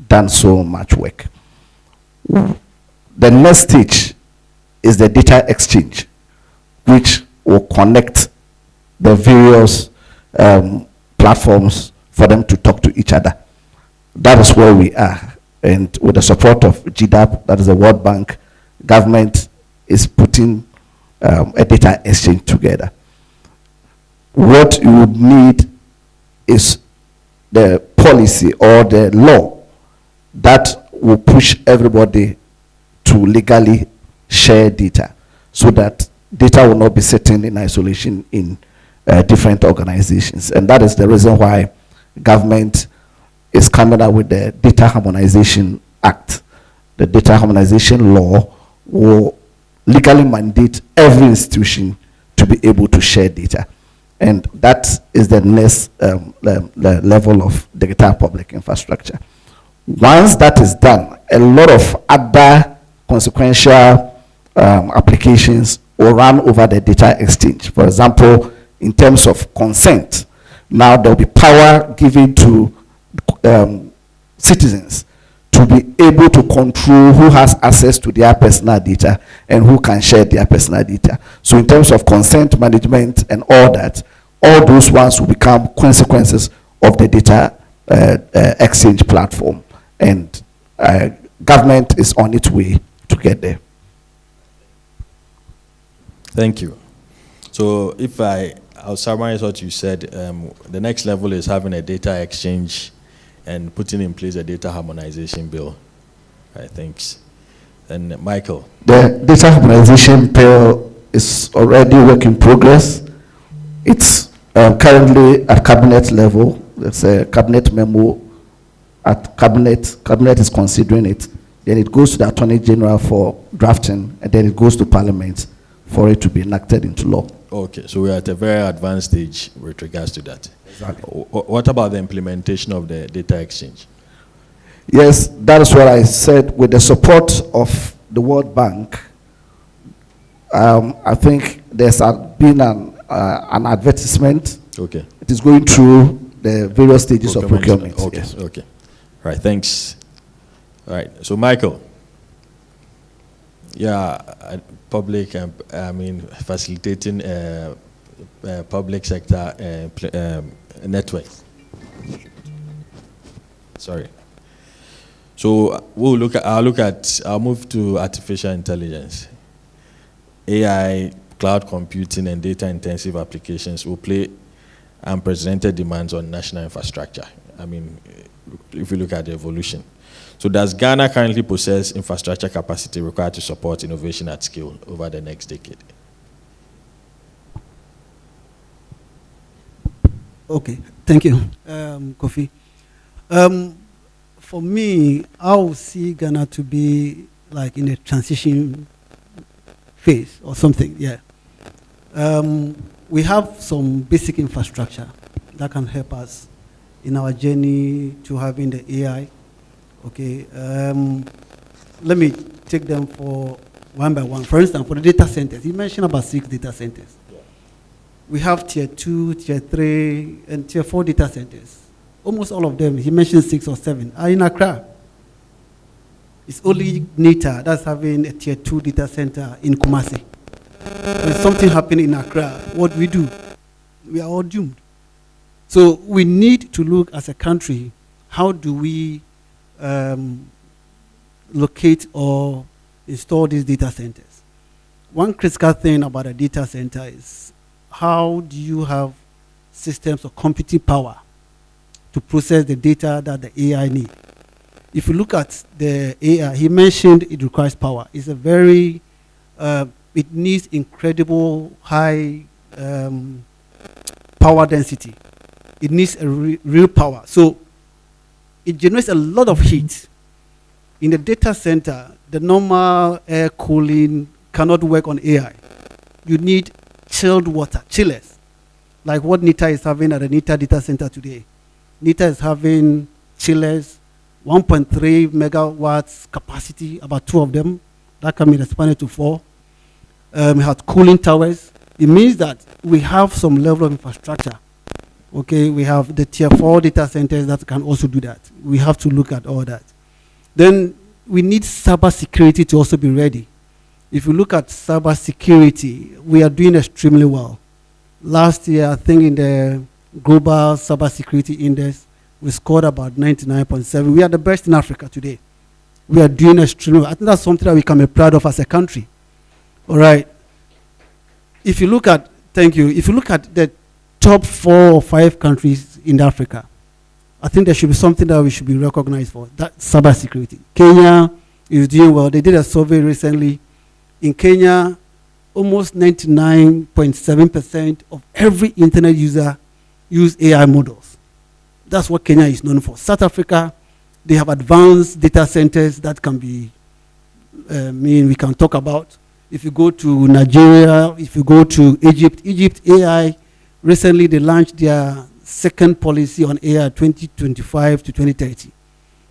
done so much work. The next stage is the data exchange, which will connect the various platforms for them to talk to each other. That is where we are. And with the support of GDAP, that is the World Bank, government is putting a data exchange together. What you would need is the policy or the law that will push everybody to legally share data, so that data will not be sitting in isolation in different organizations. And that is the reason why government is coming out with the Data Harmonization Act. The Data Harmonization Law will legally mandate every institution to be able to share data. And that is the next level of digital public infrastructure. Once that is done, a lot of other consequential applications will run over the data exchange. For example, in terms of consent, now there will be power given to citizens to be able to control who has access to their personal data and who can share their personal data. So in terms of consent management and all that, all those ones will become consequences of the data exchange platform. And government is on its way to get there. Thank you. So if I'll summarize what you said, the next level is having a data exchange and putting in place a data harmonization bill. Right, thanks. And Michael. The data harmonization bill is already work in progress. It's currently at cabinet level. There's a cabinet memo at cabinet. Cabinet is considering it. Then it goes to the Attorney General for drafting, and then it goes to Parliament for it to be enacted into law. Okay, so we're at a very advanced stage with regards to that. Exactly. What about the implementation of the data exchange? Yes, that is what I said. With the support of the World Bank, I think there's been an advertisement Okay. It is going through the various stages of procurement. Okay. Yes. Okay. All right. Thanks. All right. So, Michael. Yeah, public. Facilitating public sector networks. Sorry. So I'll move to artificial intelligence. AI, cloud computing, and data-intensive applications will play unprecedented demands on national infrastructure. I mean, if you look at the evolution. So does Ghana currently possess infrastructure capacity required to support innovation at scale over the next decade? Okay, thank you, Kofi. For me, I would see Ghana to be like in a transition phase or something, yeah. We have some basic infrastructure that can help us in our journey to having the AI. Okay, let me take them for one by one. For instance, for the data centers, you mentioned about 6 data centers. Yeah. We have tier 2, tier 3, and tier 4 data centers. Almost all of them, he mentioned 6 or 7, are in Accra. It's only NITA that's having a tier 2 data center in Kumasi. When something happens in Accra, what we do? We are all doomed. So we need to look as a country, how do we locate or install these data centers? One critical thing about a data center is how do you have systems of computing power to process the data that the AI needs? If you look at the AI, he mentioned it requires power. It's a very, it needs incredible high power density. It needs a real power. So it generates a lot of heat. In the data center, the normal air cooling cannot work on AI. You need chilled water, chillers, like what NITA is having at the NITA data center today. NITA is having chillers, 1.3 megawatts capacity, about 2 of them. That can be expanded to 4. We have cooling towers. It means that we have some level of infrastructure. Okay, we have the tier 4 data centers that can also do that. We have to look at all that. Then we need cyber security to also be ready. If you look at cyber security, we are doing extremely well. Last year, I think in the global cyber security index, we scored about 99.7. We are the best in Africa today. We are doing extremely well. I think that's something that we can be proud of as a country. All right. If you look at, thank you, if you look at the top 4 or 5 countries in Africa, I think there should be something that we should be recognized for, that cyber security. Kenya is doing well. They did a survey recently. In Kenya, almost 99.7% of every internet user use AI models. That's what Kenya is known for. South Africa, they have advanced data centers that can be, we can talk about. If you go to Nigeria, if you go to Egypt AI, recently they launched their second policy on AI 2025 to 2030.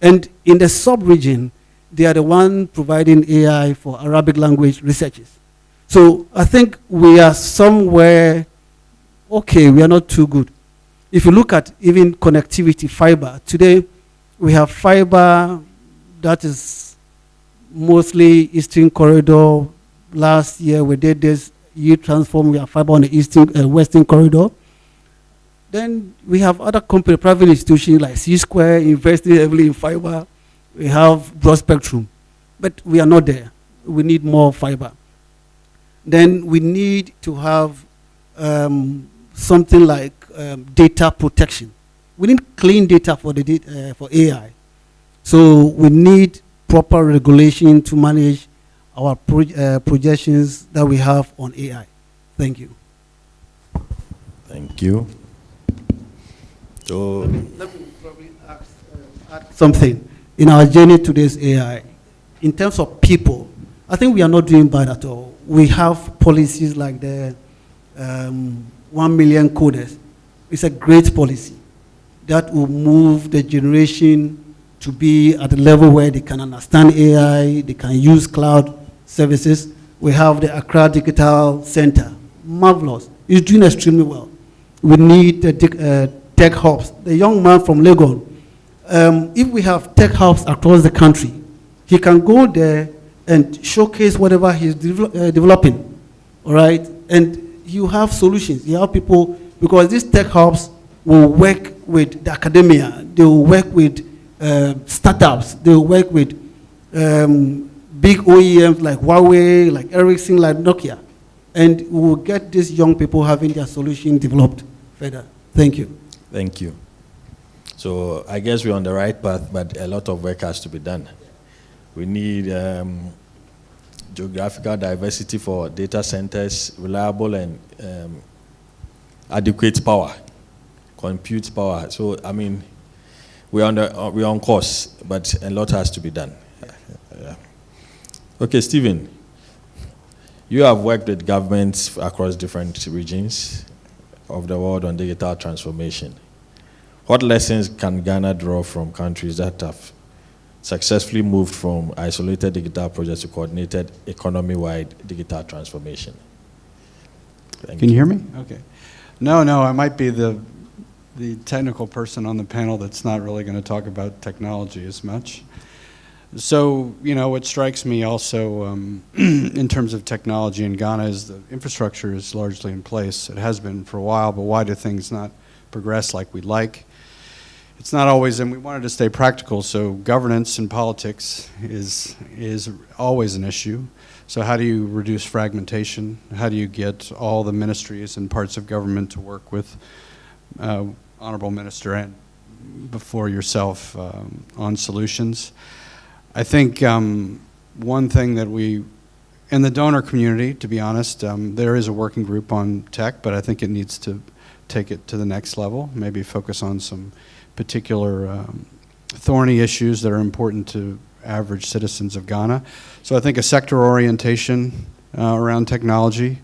And in the sub-region, they are the one providing AI for Arabic language researchers. So I think we are somewhere, okay, we are not too good. If you look at even connectivity, fiber, today we have fiber that is mostly Eastern Corridor. Last year we did this transform, we have fiber on the Western Corridor. Then we have other company, private institutions like C-Square investing heavily in fiber. We have broad spectrum, but we are not there. We need more fiber. Then we need to have something like data protection. We need clean data for the for AI. So we need proper regulation to manage our projections that we have on AI. Thank you. Thank you. So let me probably add something. In our journey to this AI, in terms of people, I think we are not doing bad at all. We have policies like the 1 million coders. It's a great policy that will move the generation to be at a level where they can understand AI, they can use cloud services. We have the Accra Digtal Center. Marvelous. It's doing extremely well. we need tech hubs. The young man from Lagos, if we have tech hubs across the country, he can go there and showcase whatever he's developing, all right? And you have solutions. You have people, because these tech hubs will work with the academia. They will work with startups. They will work with big OEMs like Huawei, like Ericsson, like Nokia. And we will get these young people having their solution developed further. Thank you. Thank you. So I guess we're on the right path, but a lot of work has to be done. We need geographical diversity for data centers, reliable and adequate power, compute power. So I mean, we're on course, but a lot has to be done. Yeah. Okay, Stephen, you have worked with governments across different regions of the world on digital transformation. What lessons can Ghana draw from countries that have successfully moved from isolated digital projects to coordinated economy-wide digital transformation? Can you hear me? Okay. No, I might be the technical person on the panel that's not really going to talk about technology as much. So, what strikes me also in terms of technology in Ghana is the infrastructure is largely in place. It has been for a while, but why do things not progress like we'd like? It's not always, and we wanted to stay practical, so governance and politics is always an issue. So how do you reduce fragmentation? How do you get all the ministries and parts of government to work with Honorable Minister and before yourself on solutions? I think one thing that in the donor community, to be honest, there is a working group on tech, but I think it needs to take it to the next level, maybe focus on some particular thorny issues that are important to average citizens of Ghana. So I think a sector orientation around technology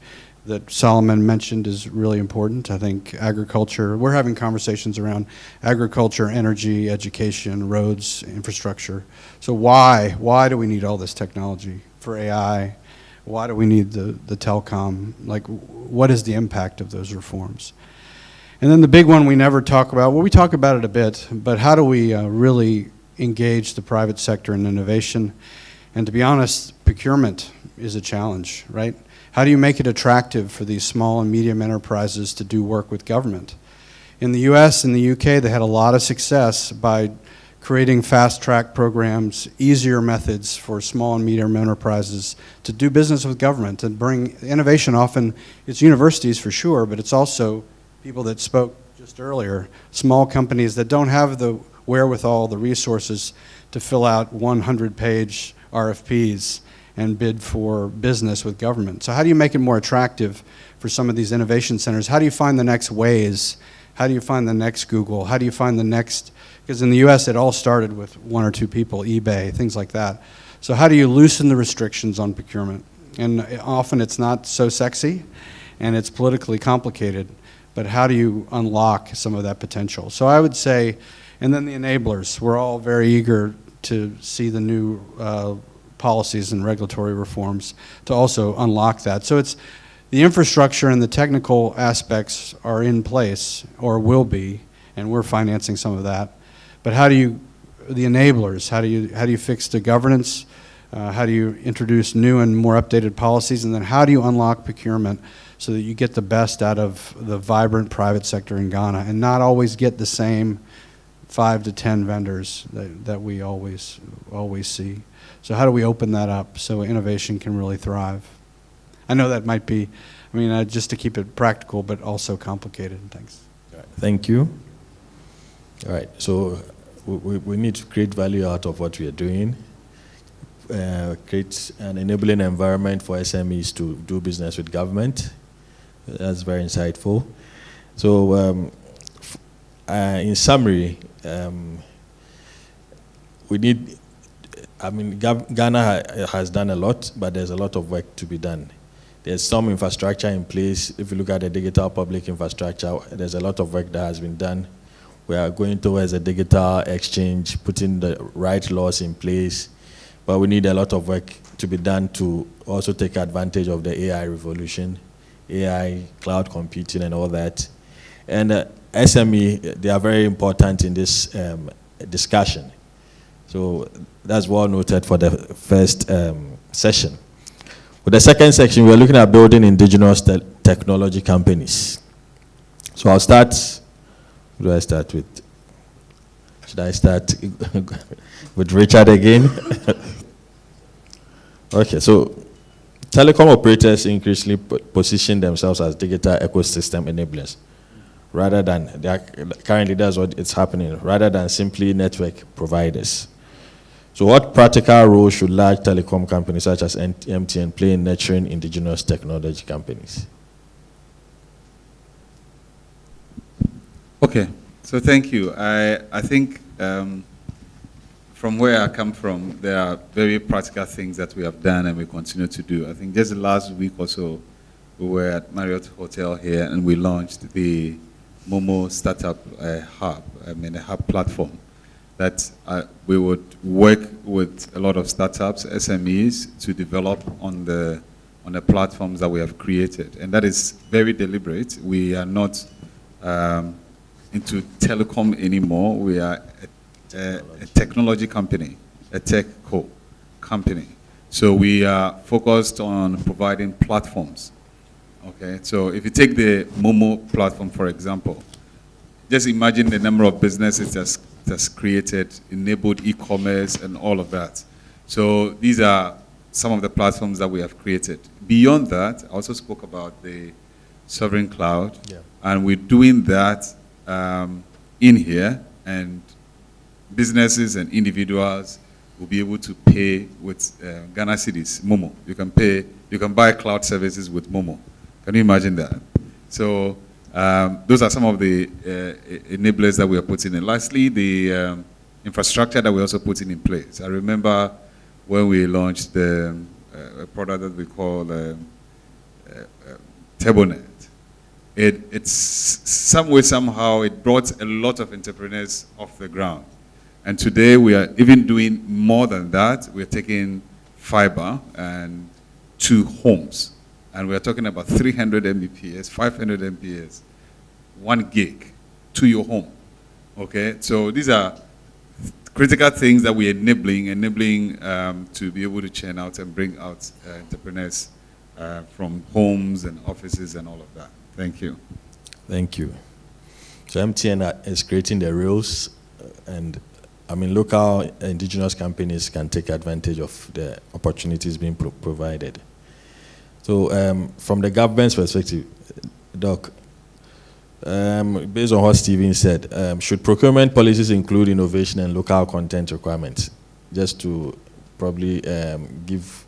that Solomon mentioned is really important. I think agriculture, we're having conversations around agriculture, energy, education, roads, infrastructure. So why do we need all this technology for AI? Why do we need the telecom? Like, what is the impact of those reforms? And then the big one we never talk about, well, we talk about it a bit, but how do we really engage the private sector in innovation? And to be honest, procurement is a challenge, right? How do you make it attractive for these small and medium enterprises to do work with government? In the US and the UK, they had a lot of success by creating fast-track programs, easier methods for small and medium enterprises to do business with government and bring innovation. Often it's universities for sure, but it's also people that spoke just earlier, small companies that don't have the wherewithal, the resources to fill out 100-page RFPs and bid for business with government. So how do you make it more attractive for some of these innovation centers? How do you find the next Waze? How do you find the next Google? How do you find the next, because in the US it all started with one or two people, eBay, things like that. So how do you loosen the restrictions on procurement? And often it's not so sexy and it's politically complicated, but how do you unlock some of that potential? So I would say, and then the enablers, we're all very eager to see the new policies and regulatory reforms to also unlock that. So it's the infrastructure and the technical aspects are in place or will be, and we're financing some of that. But how do you, the enablers, how do you fix the governance? How do you introduce new and more updated policies? And then how do you unlock procurement so that you get the best out of the vibrant private sector in Ghana and not always get the same 5 to 10 vendors that we always see? So how do we open that up so innovation can really thrive? I know that might be, just to keep it practical, but also complicated. Thanks. All right. Thank you. All right, so we need to create value out of what we are doing, create an enabling environment for SMEs to do business with government. That's very insightful. So in summary, we need, Ghana has done a lot, but there's a lot of work to be done. There's some infrastructure in place. If you look at the digital public infrastructure, there's a lot of work that has been done. We are going towards a digital exchange, putting the right laws in place, but we need a lot of work to be done to also take advantage of the AI revolution, AI, cloud computing and all that. And SME, they are very important in this discussion. So that's well noted for the first session. For the second section, we're looking at building indigenous technology companies. So I'll start, who do I start with? Should I start with Richard again? Okay, so telecom operators increasingly position themselves as digital ecosystem enablers, rather than, currently that's what it's happening, rather than simply network providers. So what practical role should large telecom companies such as MTN play in nurturing indigenous technology companies? Okay, so thank you. I think from where I come from, there are very practical things that we have done and we continue to do. I think just last week or so, we were at Marriott Hotel here and we launched the Momo Startup Hub, a hub platform that we would work with a lot of startups, SMEs, to develop on the platforms that we have created. And that is very deliberate. We are not into telecom anymore. We are a technology company, a tech company. So we are focused on providing platforms. Okay, so if you take the Momo platform, for example, just imagine the number of businesses that's created, enabled e-commerce and all of that. So these are some of the platforms that we have created. Beyond that, I also spoke about the sovereign cloud, and we're doing that in here, and businesses and individuals will be able to pay with Ghana cedis, Momo. You can buy cloud services with Momo. Can you imagine that? So those are some of the enablers that we are putting in. Lastly, the infrastructure that we're also putting in place. I remember when we launched the product that we call TurboNet. It's some way, somehow, it brought a lot of entrepreneurs off the ground. And today we are even doing more than that. We're taking fiber and to homes. And we're talking about 300 Mbps, 500 Mbps, 1 gig to your home. Okay, so these are critical things that we're enabling to be able to churn out and bring out entrepreneurs from homes and offices and all of that. Thank you. Thank you. So MTN is creating the rules, and I mean, local indigenous companies can take advantage of the opportunities being provided. So from the government's perspective, Doc, based on what Stephen said, should procurement policies include innovation and local content requirements, just to probably give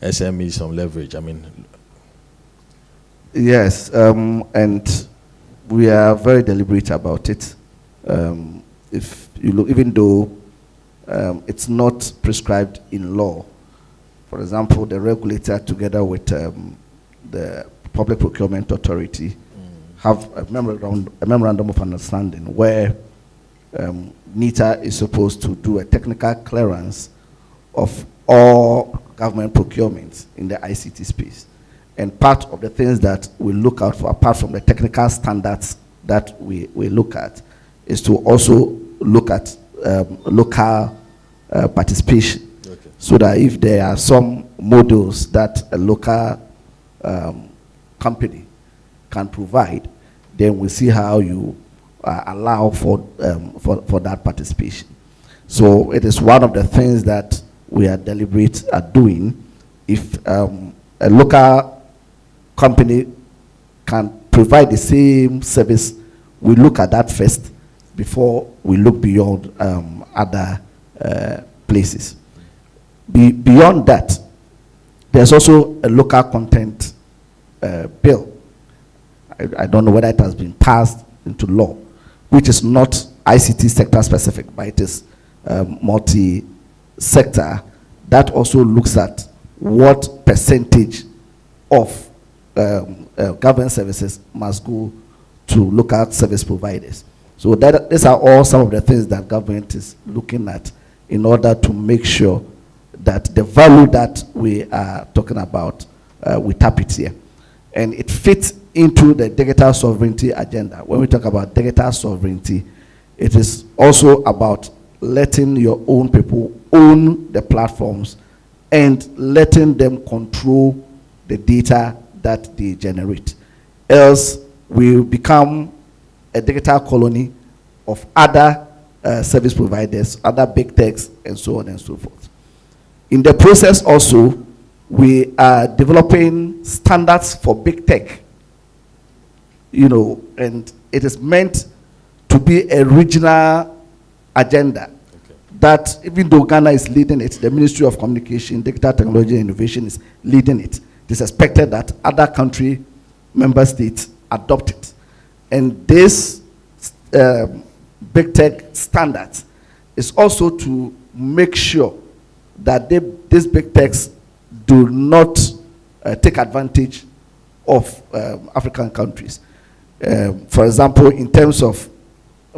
SMEs some leverage? I mean, yes, and we are very deliberate about it. If you look, even though it's not prescribed in law, for example, the regulator together with the Public Procurement Authority have a memorandum of understanding where NITA is supposed to do a technical clearance of all government procurements in the ICT space. And part of the things that we look out for, apart from the technical standards that we look at, is to also look at local participation. Okay. So that if there are some models that a local company can provide, then we see how you allow for that participation. So it is one of the things that we are deliberate at doing. If a local company can provide the same service, we look at that first before we look beyond other places. Beyond that, there's also a local content bill. I don't know whether it has been passed into law, which is not ICT sector specific, but it is multi-sector, that also looks at what percentage of government services must go to local service providers. So these are all some of the things that government is looking at in order to make sure that the value that we are talking about, we tap it here. And it fits into the digital sovereignty agenda. When we talk about digital sovereignty, it is also about letting your own people own the platforms and letting them control the data that they generate. Else, we become a digital colony of other service providers, other big techs, and so on and so forth. In the process also, we are developing standards for big tech, you know, and it is meant to be a regional agenda that even though Ghana is leading it, the Ministry of Communication, Digital Technology and Innovation is leading it. It is expected that other country member states adopt it. And this big tech standards is also to make sure that these big techs do not take advantage of African countries. For example, in terms of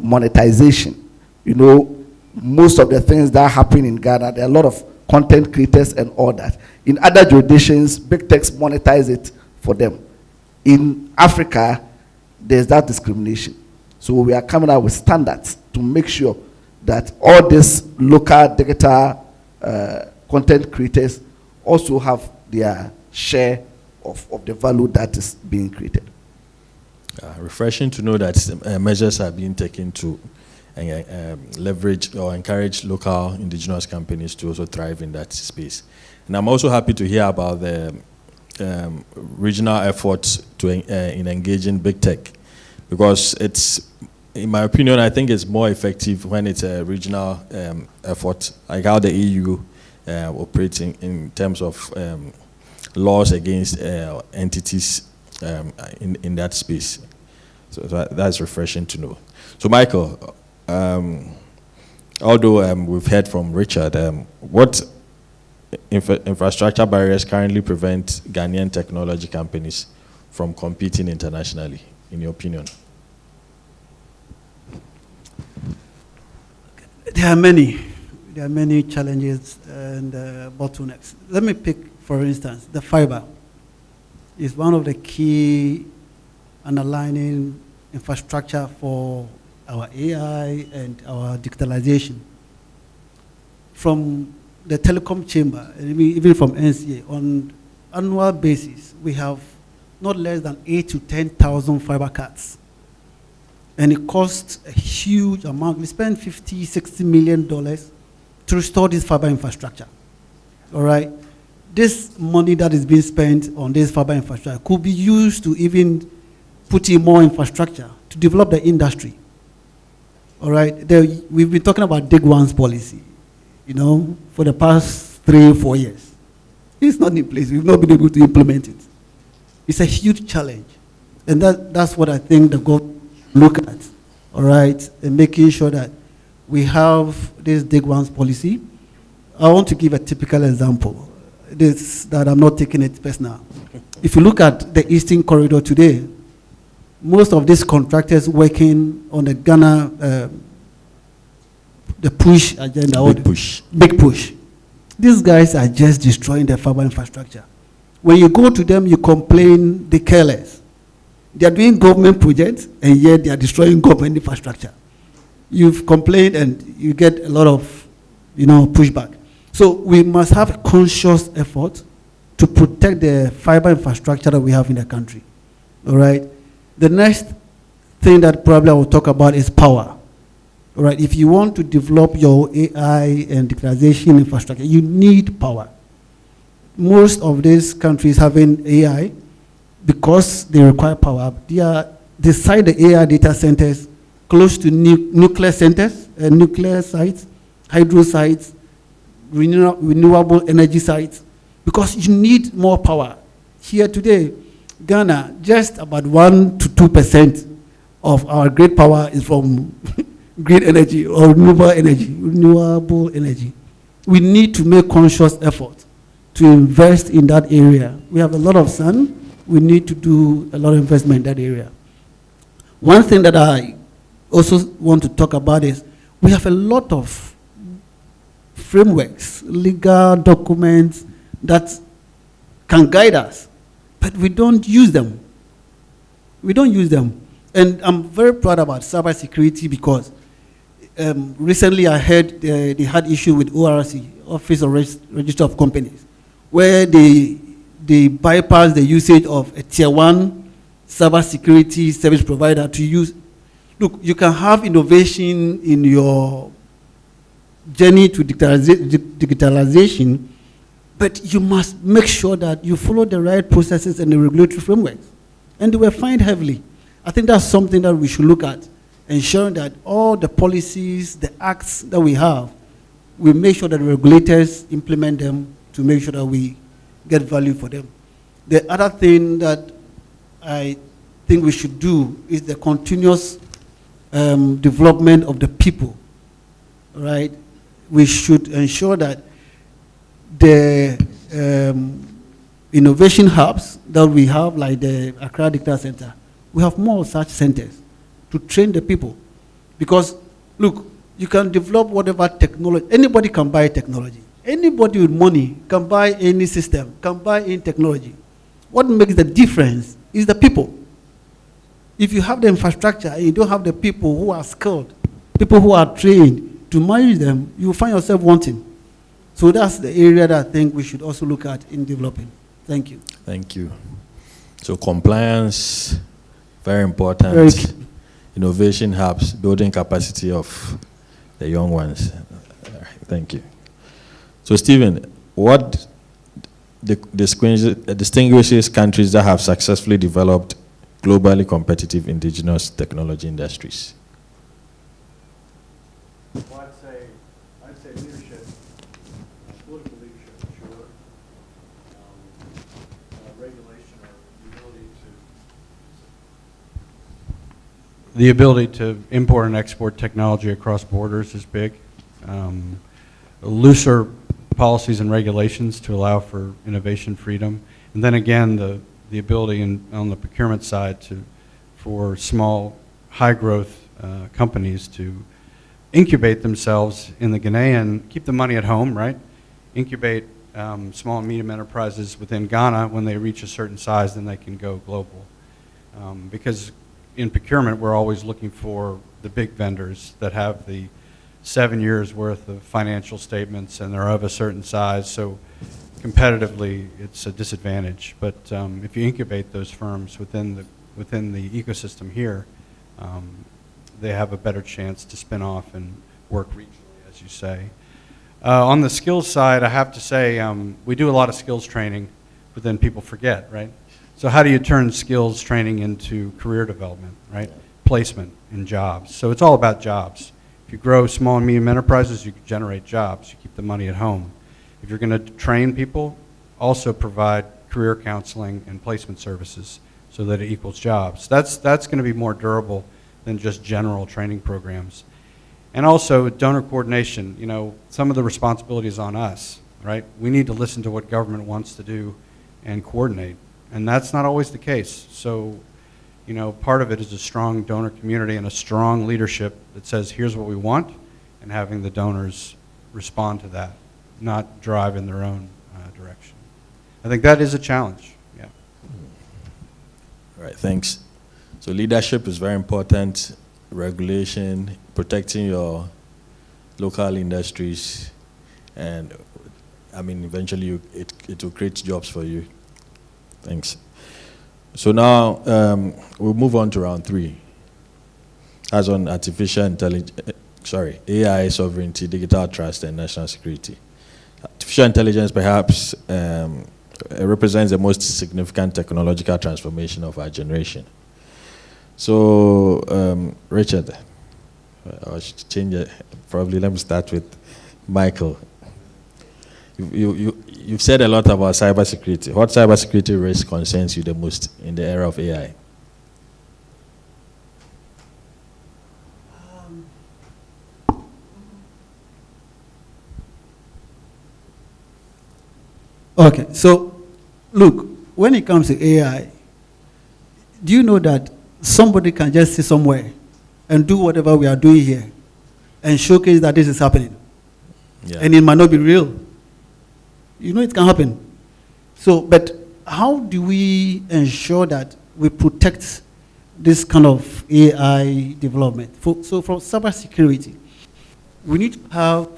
monetization, you know, most of the things that happen in Ghana, there are a lot of content creators and all that. In other jurisdictions, big techs monetize it for them. In Africa, there's that discrimination. So we are coming out with standards to make sure that all these local digital content creators also have their share of the value that is being created. Refreshing to know that measures are being taken to leverage or encourage local indigenous companies to also thrive in that space. And I'm also happy to hear about the regional efforts to in engaging big tech, because it's, in my opinion, I think it's more effective when it's a regional effort, like how the EU operates in terms of laws against entities in that space. So that's refreshing to know. So Michael, although we've heard from Richard, what infrastructure barriers currently prevent Ghanaian technology companies from competing internationally, in your opinion? There are many challenges and bottlenecks. Let me pick, for instance, the fiber is one of the key underlying infrastructure for our AI and our digitalization. From the telecom chamber, even from NCA, on annual basis, we have not less than 8 to 10,000 fiber cards. And it costs a huge amount. We spend $50, $60 million to restore this fiber infrastructure. All right? This money that is being spent on this fiber infrastructure could be used to even put in more infrastructure to develop the industry. All right? We've been talking about Dig Once policy, you know, for the past 3 or 4 years. It's not in place. We've not been able to implement it. It's a huge challenge. And that's what I think the government should look at, all right, and making sure that we have this Dig Once policy. I want to give a typical example, that I'm not taking it personal. If you look at the Eastern Corridor today, most of these contractors working on the Ghana, the push agenda. Big push. These guys are just destroying the fiber infrastructure. When you go to them, you complain, they care less. They are doing government projects, and yet they are destroying government infrastructure. You've complained, and you get a lot of, pushback. So we must have a conscious effort to protect the fiber infrastructure that we have in the country. All right. The next thing that probably I will talk about is power. All right. If you want to develop your AI and digitalization infrastructure, you need power. Most of these countries having AI, because they require power, they site the AI data centers close to nuclear centers, nuclear sites, hydro sites, renewable energy sites, because you need more power. Here today, Ghana, just about 1 to 2% of our grid power is from grid energy or renewable energy. We need to make conscious effort to invest in that area. We have a lot of sun. We need to do a lot of investment in that area. One thing that I also want to talk about is we have a lot of frameworks, legal documents that can guide us, but we don't use them. We don't use them. And I'm very proud about cybersecurity because recently I heard they had issue with ORC, Office of Register of Companies, where they bypass the usage of a tier 1 cybersecurity service provider to use. Look, you can have innovation in your journey to digitalization, but you must make sure that you follow the right processes and the regulatory frameworks. And they were fined heavily. I think that's something that we should look at, ensuring that all the policies, the acts that we have, we make sure that the regulators implement them to make sure that we get value for them. The other thing that I think we should do is the continuous development of the people, right? We should ensure that the innovation hubs that we have, like the Accra Digtal Center, we have more such centers to train the people. Because, look, you can develop whatever technology, anybody can buy technology. Anybody with money can buy any system, can buy any technology. What makes the difference is the people. If you have the infrastructure and you don't have the people who are skilled, people who are trained to manage them, you will find yourself wanting. So that's the area that I think we should also look at in developing. Thank you. Thank you. So compliance, very important. Very key. Innovation hubs, building capacity of the young ones. Thank you. So Stephen, what distinguishes countries that have successfully developed globally competitive indigenous technology industries? Well, I'd say leadership, political leadership, for sure. Regulation or the ability to import and export technology across borders is big. Looser policies and regulations to allow for innovation freedom. And then again, the ability on the procurement side for small, high-growth companies to incubate themselves in the Ghanaian, keep the money at home, right? Incubate small and medium enterprises within Ghana. When they reach a certain size, then they can go global. Because in procurement, we're always looking for the big vendors that have the 7 years worth of financial statements and they're of a certain size. So competitively, it's a disadvantage. But if you incubate those firms within the ecosystem here, they have a better chance to spin off and work regionally, as you say. On the skills side, I have to say, we do a lot of skills training, but then people forget, right? So how do you turn skills training into career development, right? Placement in jobs. So it's all about jobs. If you grow small and medium enterprises, you can generate jobs. You keep the money at home. If you're going to train people, also provide career counseling and placement services so that it equals jobs. That's going to be more durable than just general training programs. And also donor coordination. You know, some of the responsibility is on us, right? We need to listen to what government wants to do and coordinate. And that's not always the case. So, you know, part of it is a strong donor community and a strong leadership that says, here's what we want, and having the donors respond to that, not drive in their own direction. I think that is a challenge, yeah. All right, thanks. So leadership is very important, regulation, protecting your local industries, and I mean, eventually it will create jobs for you. Thanks. So now we'll move on to round 3. As on artificial intelligence, AI, sovereignty, digital trust, and national security. Artificial intelligence perhaps represents the most significant technological transformation of our generation. So, Richard, I should change it. Probably let me start with Michael. You've said a lot about cybersecurity. What cybersecurity risk concerns you the most in the era of AI? Okay, so look, when it comes to AI, do you know that somebody can just sit somewhere and do whatever we are doing here and showcase that this is happening? Yeah. And it might not be real. You know it can happen. So, but how do we ensure that we protect this kind of AI development. So for cybersecurity, we need to have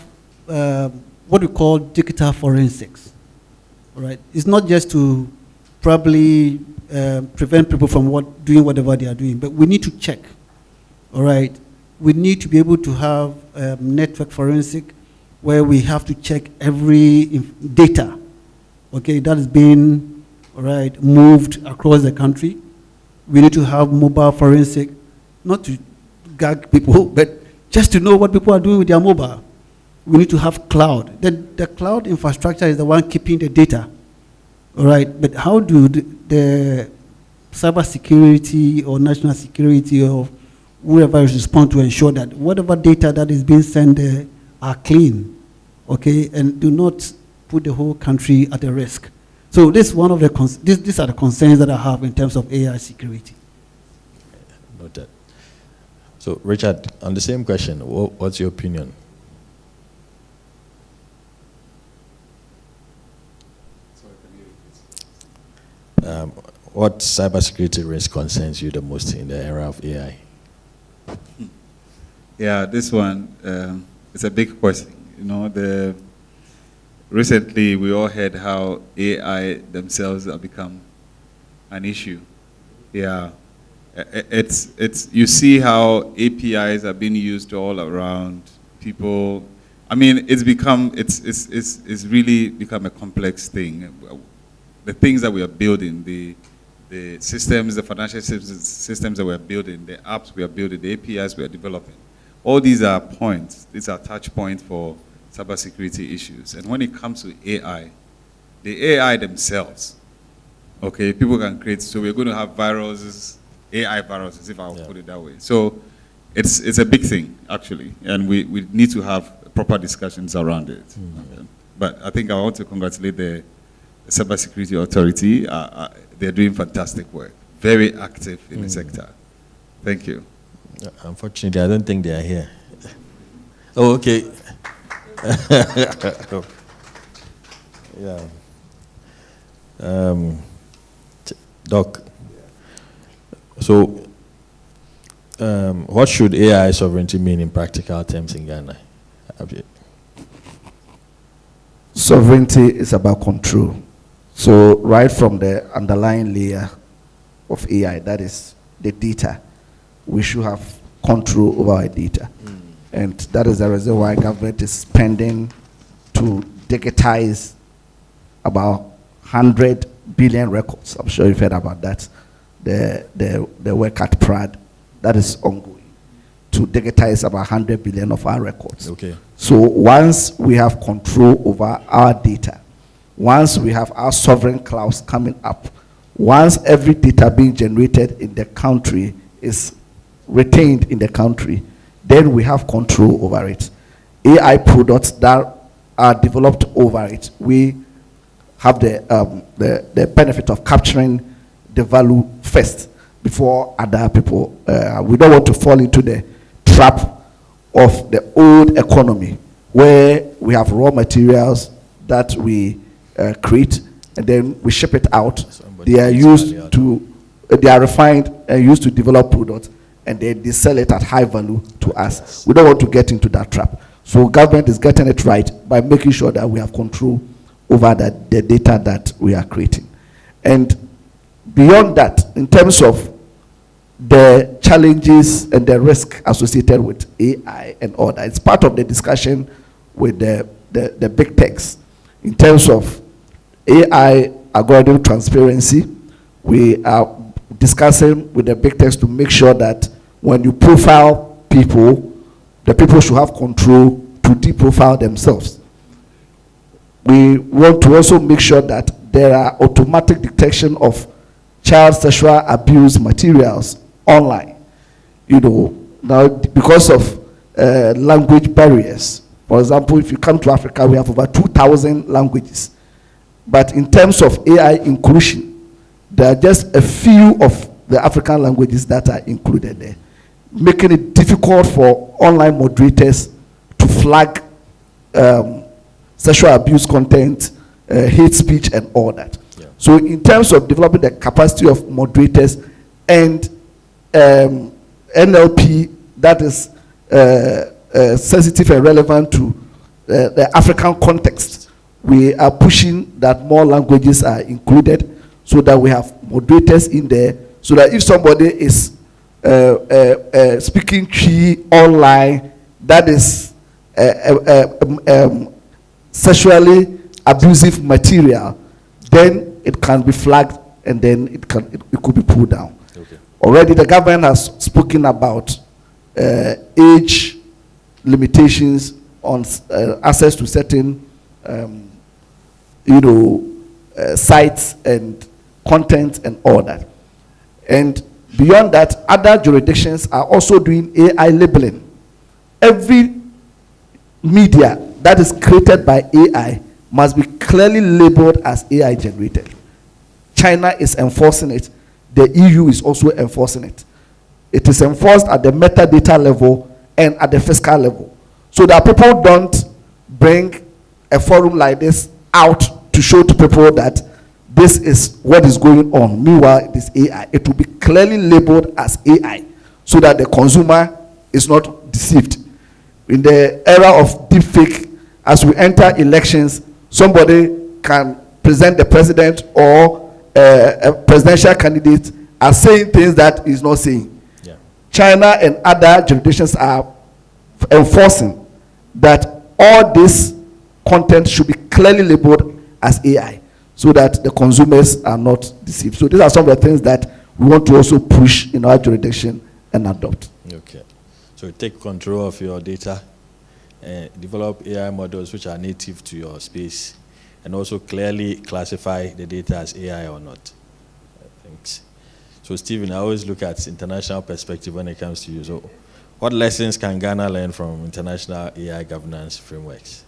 what we call digital forensics. All right, it's not just to probably prevent people from doing whatever they are doing, but we need to check. All right, we need to be able to have network forensic, where we have to check every data, okay, that is being, all right, moved across the country. We need to have mobile forensic, not to gag people, but just to know what people are doing with their mobile. We need to have cloud. The cloud infrastructure is the one keeping the data, all right, but how do the cybersecurity or national security or whoever is responsible to ensure that whatever data that is being sent there are clean, okay, and do not put the whole country at a risk. So this is one of the these are the concerns that I have in terms of AI security. Noted. So Richard, on the same question, what's your opinion? What cybersecurity risk concerns you the most in the era of AI? Yeah, this one is a big question. You know, recently we all heard how AI themselves have become an issue. Yeah, you see how APIs are being used all around people. I mean, it's really become a complex thing. The things that we are building, the systems, the financial systems that we are building, the apps we are building, the APIs we are developing, all these are points, these are touch points for cybersecurity issues. And when it comes to AI, the AI themselves, okay, people can create, so we're going to have viruses, AI viruses, if I'll put it that way. So it's a big thing, actually, and we need to have proper discussions around it. Okay. But I think I want to congratulate the Cybersecurity Authority. They're doing fantastic work, very active in the sector. Thank you. Unfortunately, I don't think they are here. Oh, okay. Yeah. Doc, so what should AI sovereignty mean in practical terms in Ghana? Sovereignty is about control. So right from the underlying layer of AI, that is the data, we should have control over our data. And that is the reason why government is spending to digitize about 100 billion records. I'm sure you've heard about that. The work at PRAD, that is ongoing, to digitize about 100 billion of our records. Okay. So once we have control over our data, once we have our sovereign clouds coming up, once every data being generated in the country is retained in the country, then we have control over it. AI products that are developed over it, we have the benefit of capturing the value first before other people. We don't want to fall into the trap of the old economy where we have raw materials that we create and then we ship it out. They are used to, they are refined and used to develop products, and then they sell it at high value to us. We don't want to get into that trap. So government is getting it right by making sure that we have control over the data that we are creating. And beyond that, in terms of the challenges and the risk associated with AI and all that, it's part of the discussion with the big techs. In terms of AI algorithm transparency, we are discussing with the big techs to make sure that when you profile people, the people should have control to deprofile themselves. We want to also make sure that there are automatic detection of child sexual abuse materials online. You know, now because of language barriers. For example, if you come to Africa, we have over 2,000 languages. But in terms of AI inclusion, there are just a few of the African languages that are included there, making it difficult for online moderators to flag sexual abuse content, hate speech, and all that. Yeah. So in terms of developing the capacity of moderators and NLP that is sensitive and relevant to the African context. We are pushing that more languages are included so that we have moderators in there, so that if somebody is speaking Twi online that is sexually abusive material, then it can be flagged and then it could be pulled down. Okay. Already the government has spoken about age limitations on access to certain sites and content and all that. And beyond that, other jurisdictions are also doing AI labeling. Every media that is created by AI must be clearly labeled as AI generated. China is enforcing it. The EU is also enforcing it. It is enforced at the metadata level and at the fiscal level, so that people don't bring a forum like this out to show to people that this is what is going on. Meanwhile, it is AI. It will be clearly labeled as AI so that the consumer is not deceived. In the era of deepfake, as we enter elections, somebody can present the president or a presidential candidate as saying things that he's not saying. Yeah. China and other jurisdictions are enforcing that all this content should be clearly labeled as AI so that the consumers are not deceived. So these are some of the things that we want to also push in our jurisdiction and adopt. Okay. So take control of your data and develop AI models which are native to your space, and also clearly classify the data as AI or not. Thanks. So Stephen, I always look at international perspective when it comes to you. So what lessons can Ghana learn from international AI governance frameworks?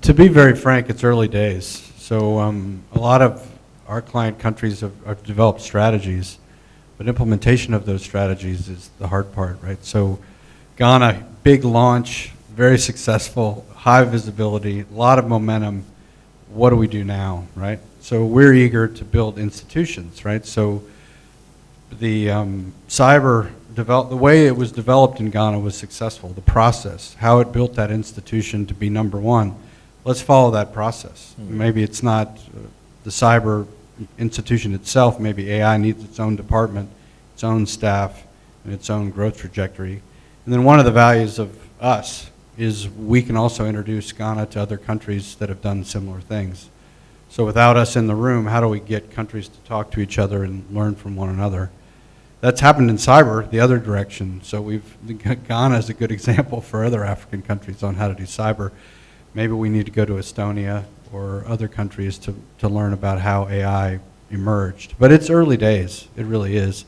To be very frank, it's early days. So a lot of our client countries have developed strategies, but implementation of those strategies is the hard part, right? So Ghana, big launch, very successful, high visibility, a lot of momentum. What do we do now, right? So we're eager to build institutions, right? So the the way it was developed in Ghana was successful. The process, how it built that institution to be number one. Let's follow that process. Maybe it's not the cyber institution itself. Maybe AI needs its own department, its own staff, and its own growth trajectory. And then one of the values of us is we can also introduce Ghana to other countries that have done similar things. So without us in the room, how do we get countries to talk to each other and learn from one another? That's happened in cyber the other direction. So Ghana is a good example for other African countries on how to do cyber. Maybe we need to go to Estonia or other countries to learn about how AI emerged. But it's early days, it really is.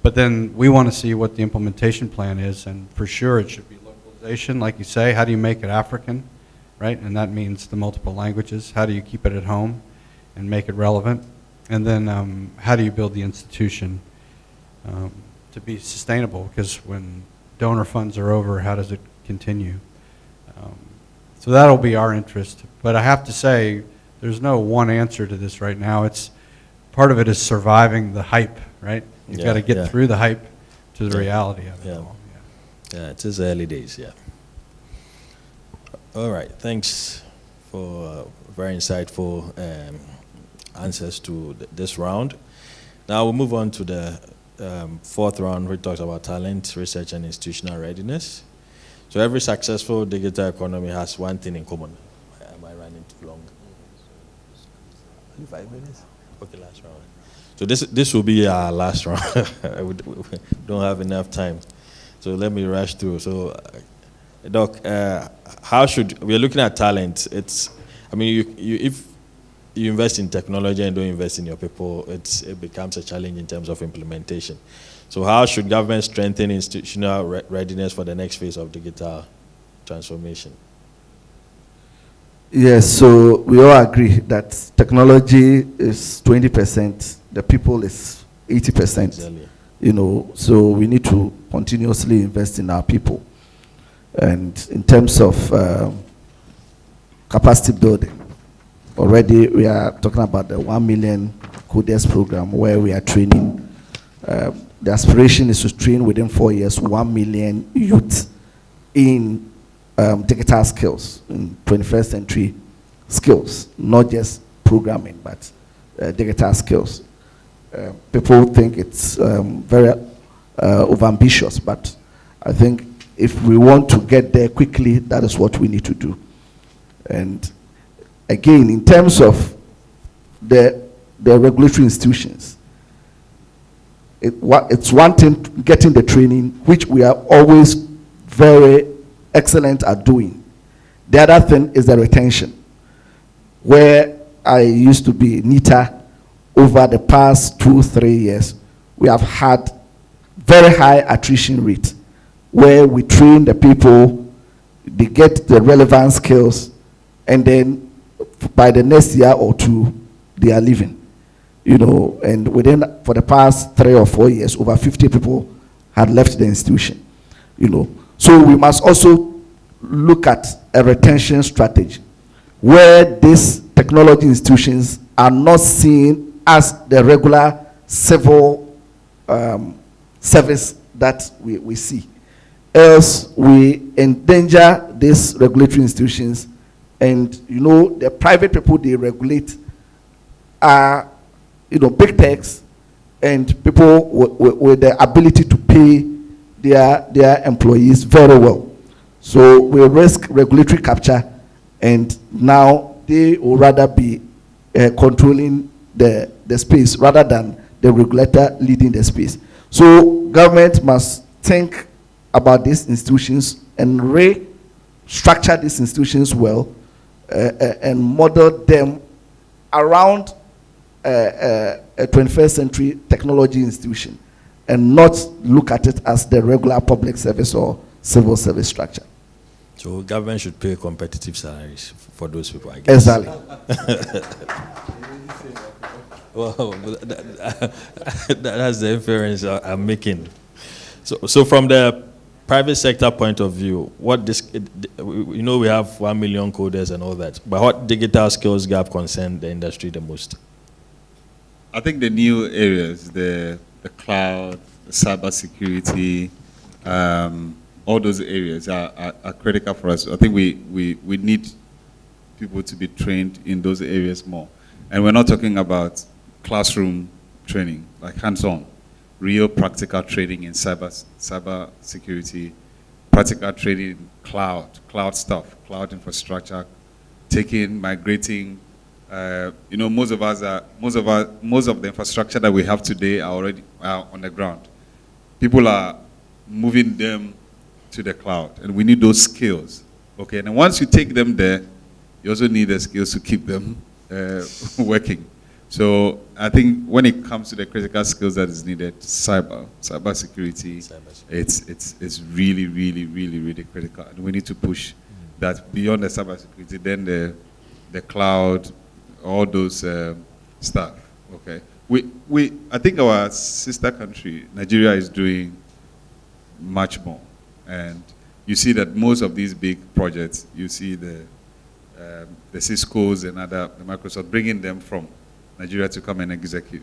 But then we want to see what the implementation plan is, and for sure it should be localization, like you say. How do you make it African, right? And that means the multiple languages. How do you keep it at home and make it relevant? And then how do you build the institution to be sustainable? Because when donor funds are over, how does it continue? So that'll be our interest. But I have to say, there's no one answer to this right now. It's part of it is surviving the hype, right? You've got to get through the hype to the reality of it all. Yeah, it is early days, yeah. All right, thanks for very insightful answers to this round. Now we'll move on to the fourth round, which talks about talent, research, and institutional readiness. So every successful digital economy has one thing in common. Am I running too long? 5 minutes? Okay, last round. So this will be our last round. We don't have enough time. So let me rush through. So, Doc, we're looking at talent. If you invest in technology and don't invest in your people, it becomes a challenge in terms of implementation. So how should government strengthen institutional readiness for the next phase of digital transformation? Yes, so we all agree that technology is 20%, the people is 80%. Exactly. So we need to continuously invest in our people. And in terms of capacity building, already we are talking about the 1 million coders program where we are training The aspiration is to train within 4 years 1 million youth in digital skills, in 21st century skills, not just programming, but digital skills. People think it's very overambitious, but I think if we want to get there quickly, that is what we need to do. And again, in terms of the regulatory institutions, it's one thing getting the training, which we are always very excellent at doing. The other thing is the retention, where I used to be NITA. Over the past 2-3 years, we have had very high attrition rate, where we train the people, they get the relevant skills, and then by the next year or two, they are leaving. You know, and for the past 3 or 4 years, over 50 people had left the institution. You know, so we must also look at a retention strategy, where these technology institutions are not seen as the regular civil service that we see. Else we endanger these regulatory institutions, and you know, the private people they regulate are, you know, big techs and people with the ability to pay their employees very well. So we risk regulatory capture, and now they would rather be controlling the space rather than the regulator leading the space. So government must think about these institutions and restructure these institutions well, and model them around a 21st century technology institution, and not look at it as the regular public service or civil service structure. So government should pay competitive salaries for those people, I guess. Exactly. Well, that's the inference I'm making. So from the private sector point of view, you know, we have 1 million coders and all that, but what digital skills gap concern the industry the most? I think the new areas, the cloud, the cybersecurity, all those areas are critical for us. I think we need people to be trained in those areas more. And we're not talking about classroom training, like hands-on, real practical training in cyber security, practical training in cloud stuff, cloud infrastructure, migrating. You know, most of the infrastructure that we have today are already on the ground. People are moving them to the cloud, and we need those skills. Okay, and once you take them there, you also need the skills to keep them working. So I think when it comes to the critical skills that is needed, cyber security, it's really, really, really, really critical. And we need to push that beyond the cyber security, then the cloud, all those stuff. Okay, I think our sister country, Nigeria, is doing much more. And you see that most of these big projects, you see the Cisco's and the Microsoft bringing them from Nigeria to come and execute.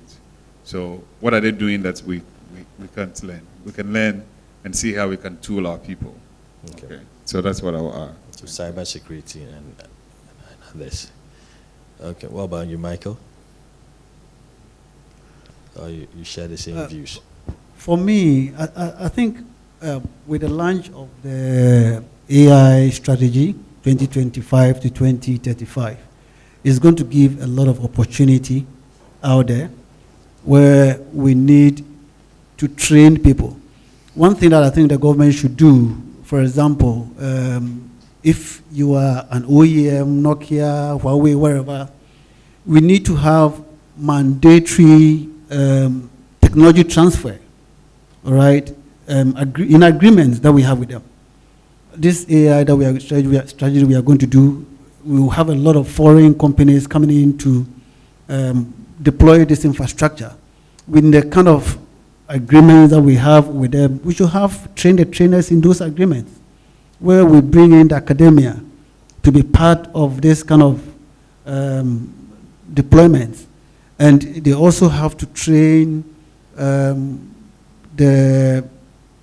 So what are they doing that we can't learn? We can learn and see how we can tool our people. Okay. So that's what our so cybersecurity and others. Okay. What about you, Michael? Or you share the same views? For me, I think with the launch of the AI strategy 2025 to 2035, is going to give a lot of opportunity out there where we need to train people. One thing that I think the government should do, for example, if you are an OEM, Nokia, Huawei, wherever, we need to have mandatory technology transfer, all right, in agreements that we have with them. This AI that strategy we are going to do, we will have a lot of foreign companies coming in to deploy this infrastructure. With the kind of agreements that we have with them, we should have trained the trainers in those agreements, where we bring in the academia to be part of this kind of deployments. And they also have to train the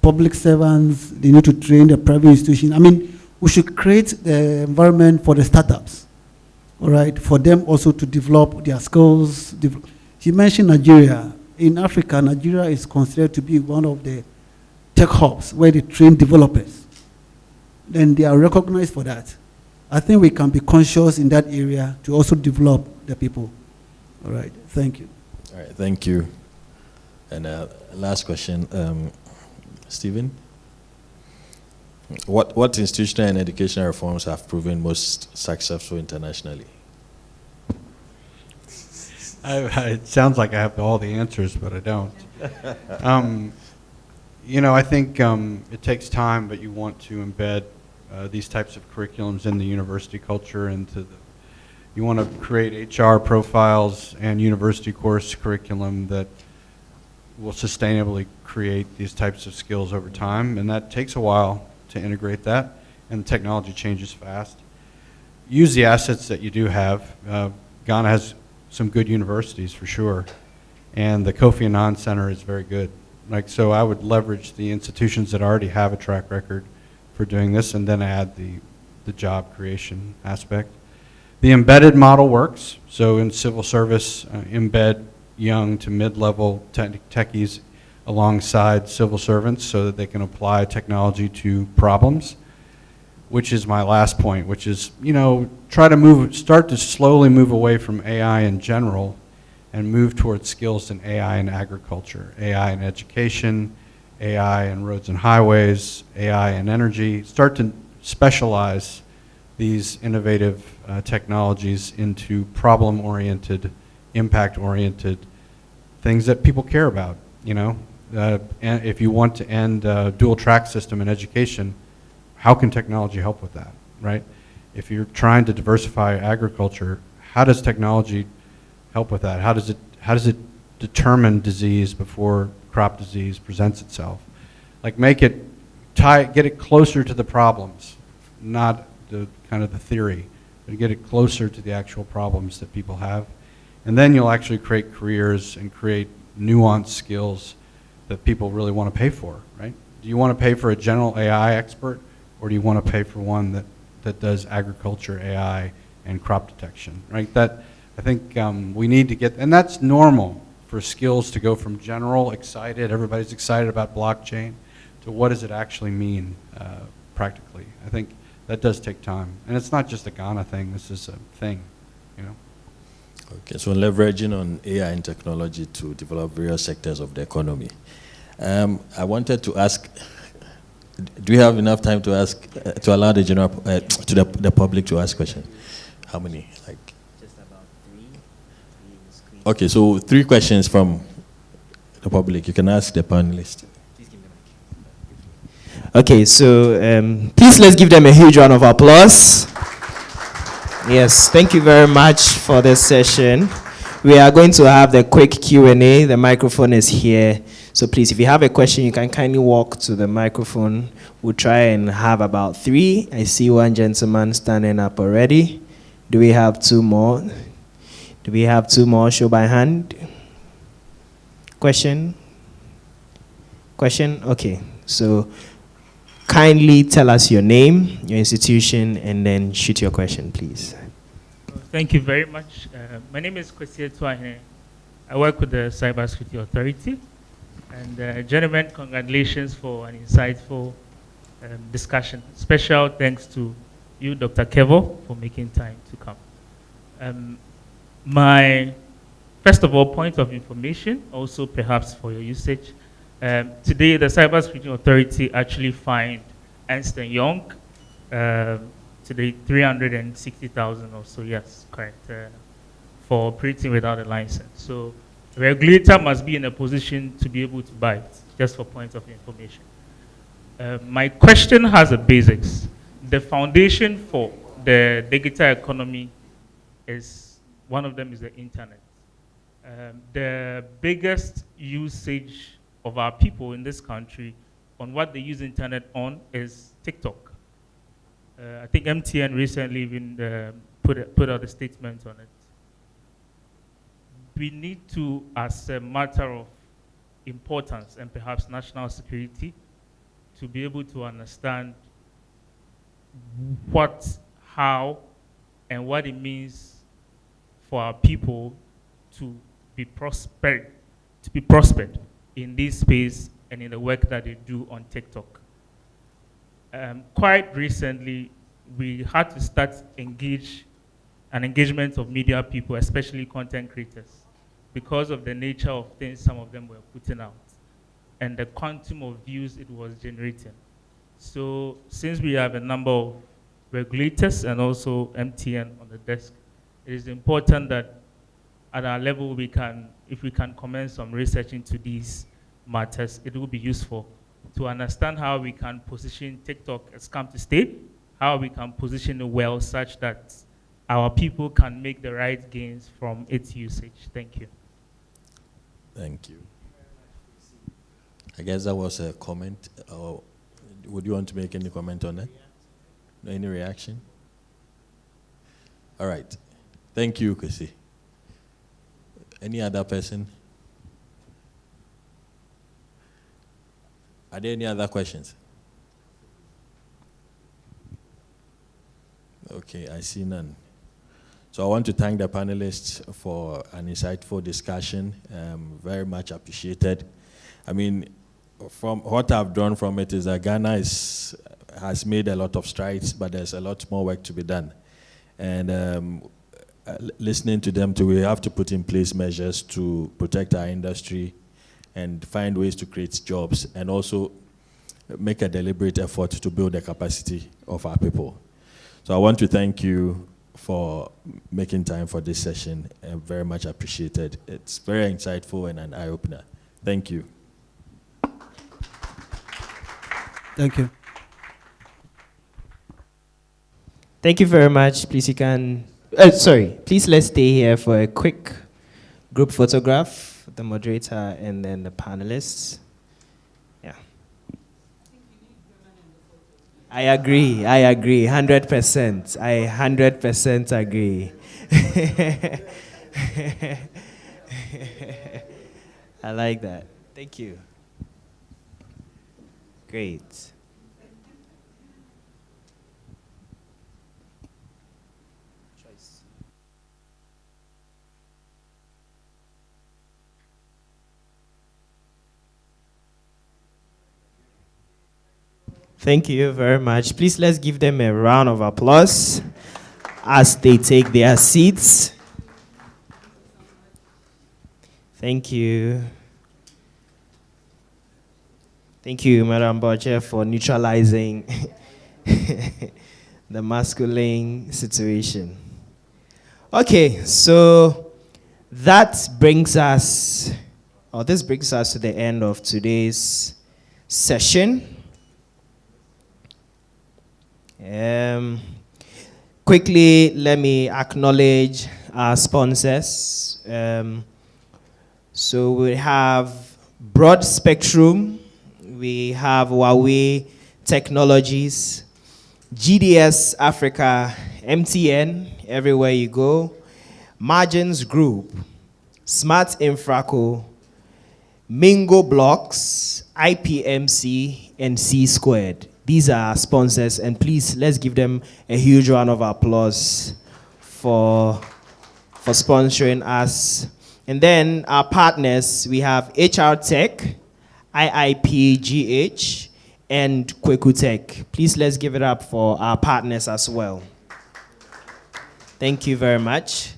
public servants, they need to train the private institutions. I mean, we should create the environment for the startups, all right, for them also to develop their skills. You mentioned Nigeria. In Africa, Nigeria is considered to be one of the tech hubs where they train developers. Then they are recognized for that. I think we can be conscious in that area to also develop the people. All right, thank you. All right, thank you. And last question, Stephen. What institutional and educational reforms have proven most successful internationally? It sounds like I have all the answers, but I don't. You know, I think it takes time, but you want to embed these types of curriculums in the university culture, you want to create HR profiles and university course curriculum that will sustainably create these types of skills over time, and that takes a while to integrate that, and technology changes fast. Use the assets that you do have. Ghana has some good universities for sure, and the Kofi Annan Center is very good. So I would leverage the institutions that already have a track record for doing this, and then add the job creation aspect. The embedded model works. So in civil service, embed young to mid-level techies alongside civil servants so that they can apply technology to problems, which is my last point, which is, you know, start to slowly move away from AI in general and move towards skills in AI in agriculture, AI in education, AI in roads and highways, AI in energy. Start to specialize these innovative technologies into problem-oriented, impact-oriented things that people care about, you know. And if you want to end dual track system in education, how can technology help with that, right? If you're trying to diversify agriculture, how does technology help with that? How does it determine disease before crop disease presents itself? Like get it closer to the problems, not the kind of the theory, but get it closer to the actual problems that people have. And then you'll actually create careers and create nuanced skills that people really want to pay for, right? Do you want to pay for a general AI expert, or do you want to pay for one that does agriculture AI and crop detection, right? That, I think we need to get, and that's normal for skills to go from general, excited, everybody's excited about blockchain, to what does it actually mean practically. I think that does take time. And it's not just a Ghana thing, this is a thing, you know? Okay, so leveraging on AI and technology to develop various sectors of the economy. I wanted to ask, do we have enough time to ask, to allow the general, to the public to ask questions? How many? Like, just about three. Okay, so 3 questions from the public. You can ask the panelists. Please give me the mic. Okay, so please let's give them a huge round of applause. Yes, thank you very much for this session. We are going to have the quick Q&A. The microphone is here. So please, if you have a question, you can kindly walk to the microphone. We'll try and have about 3. I see one gentleman standing up already. Do we have 2 more? Do we have 2 more? Show by hand. Question? Question? Okay. So kindly tell us your name, your institution, and then shoot your question, please. Thank you very much. My name is Kwesi Etuahe. I work with the Cybersecurity Authority. And gentlemen, congratulations for an insightful discussion. Special thanks to you, Dr. Kevo, for making time to come. My, first of all, point of information, also perhaps for your usage. Today, the Cybersecurity Authority actually fined Ernst & Young today 360,000 or so, yes, correct, for operating without a license. So the regulator must be in a position to be able to buy it, just for point of information. My question has a basics. The foundation for the digital economy is, one of them is the internet. The biggest usage of our people in this country on what they use internet on is TikTok. I think MTN recently even put out a statement on it. We need to, as a matter of importance and perhaps national security to be able to understand what, how, and what it means for our people to be prospered in this space and in the work that they do on TikTok. Quite recently, we had to start an engagement of media people, especially content creators, because of the nature of things some of them were putting out and the quantum of views it was generating. So since we have a number of regulators and also MTN on the desk, it is important that at our level if we can commence some research into these matters, it will be useful to understand how we can position TikTok as come to stay, how we can position it well such that our people can make the right gains from its usage. Thank you. Thank you. I guess that was a comment. Would you want to make any comment on that? Any reaction? All right. Thank you, Kwesi. Any other person? Are there any other questions? Okay, I see none. So I want to thank the panelists for an insightful discussion. Very much appreciated. I mean, from what I've drawn from it is that Ghana has made a lot of strides, but there's a lot more work to be done. And listening to them too, we have to put in place measures to protect our industry and find ways to create jobs and also make a deliberate effort to build the capacity of our people. So I want to thank you for making time for this session. Very much appreciated. It's very insightful and an eye-opener. Thank you. Thank you. Thank you very much. Please, you can. Please, let's stay here for a quick group photograph. The moderator and then the panelists. Yeah. I agree. 100%. I 100% agree. I like that. Thank you. Great. Thank you very much. Please let's give them a round of applause as they take their seats. Thank you. Thank you, Madam Boche, for neutralizing the masculine situation. Okay, so this brings us to the end of today's session. Quickly, let me acknowledge our sponsors. So we have Broad Spectrum, we have Huawei Technologies, GDS Africa, MTN, everywhere you go, Margins Group, Smart Infraco, Mingo Blocks, IPMC, and C Squared. These are our sponsors, and please, let's give them a huge round of applause for sponsoring us. And then our partners, we have HR Tech, IIPGH, and Kweku Tech. Please, let's give it up for our partners as well. Thank you very much.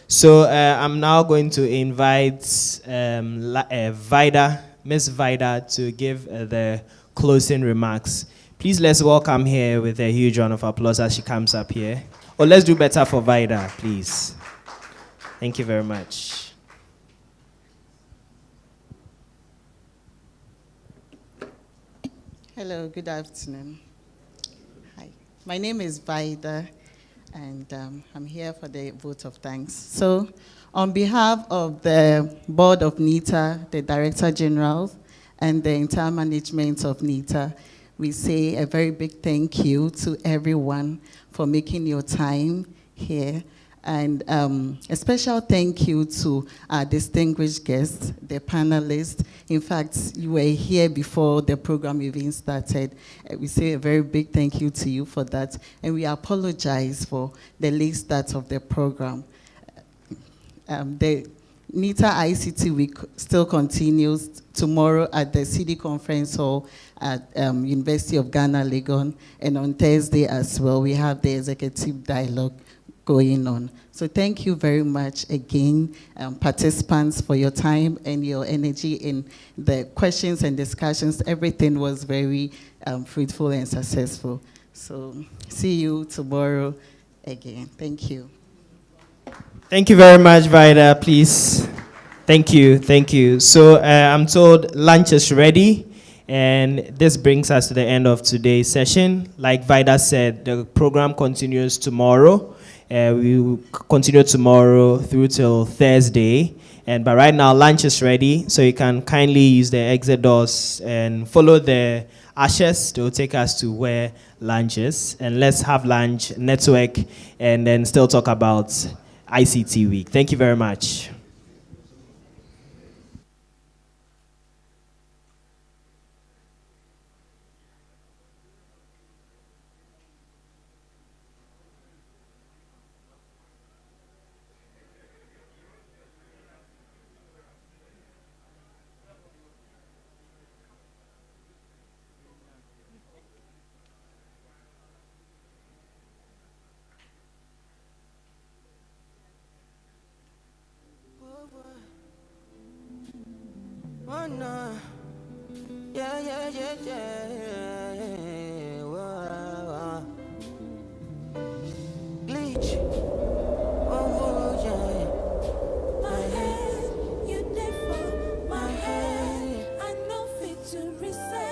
So I'm now going to invite Ms. Vida, to give the closing remarks. Please let's welcome her with a huge round of applause as she comes up here. Or let's do better for Vida, please. Thank you very much. Hello, good afternoon. Hi, my name is Vida, and I'm here for the vote of thanks. So, on behalf of the Board of NITA, the Director General, and the entire management of NITA, we say a very big thank you to everyone for making your time here. And a special thank you to our distinguished guests, the panelists. In fact, you were here before the program even started. We say a very big thank you to you for that. And we apologize for the late start of the program. The NITA ICT week still continues tomorrow at the City Conference Hall at University of Ghana, Legon, and on Thursday as well, we have the executive dialogue going on. So thank you very much again, participants, for your time and your energy in the questions and discussions. Everything was very fruitful and successful. So see you tomorrow again. Thank you. Thank you very much, Vida, please. Thank you, thank you. So I'm told lunch is ready, and this brings us to the end of today's session. Like Vida said, the program continues tomorrow. We will continue tomorrow through till Thursday. But right now, lunch is ready, so you can kindly use the exit doors and follow the ushers. They will take us to where lunch is. And let's have lunch, network, and then still talk about ICT week. Thank you very much. Oh no, yeah, yeah, yeah, yeah.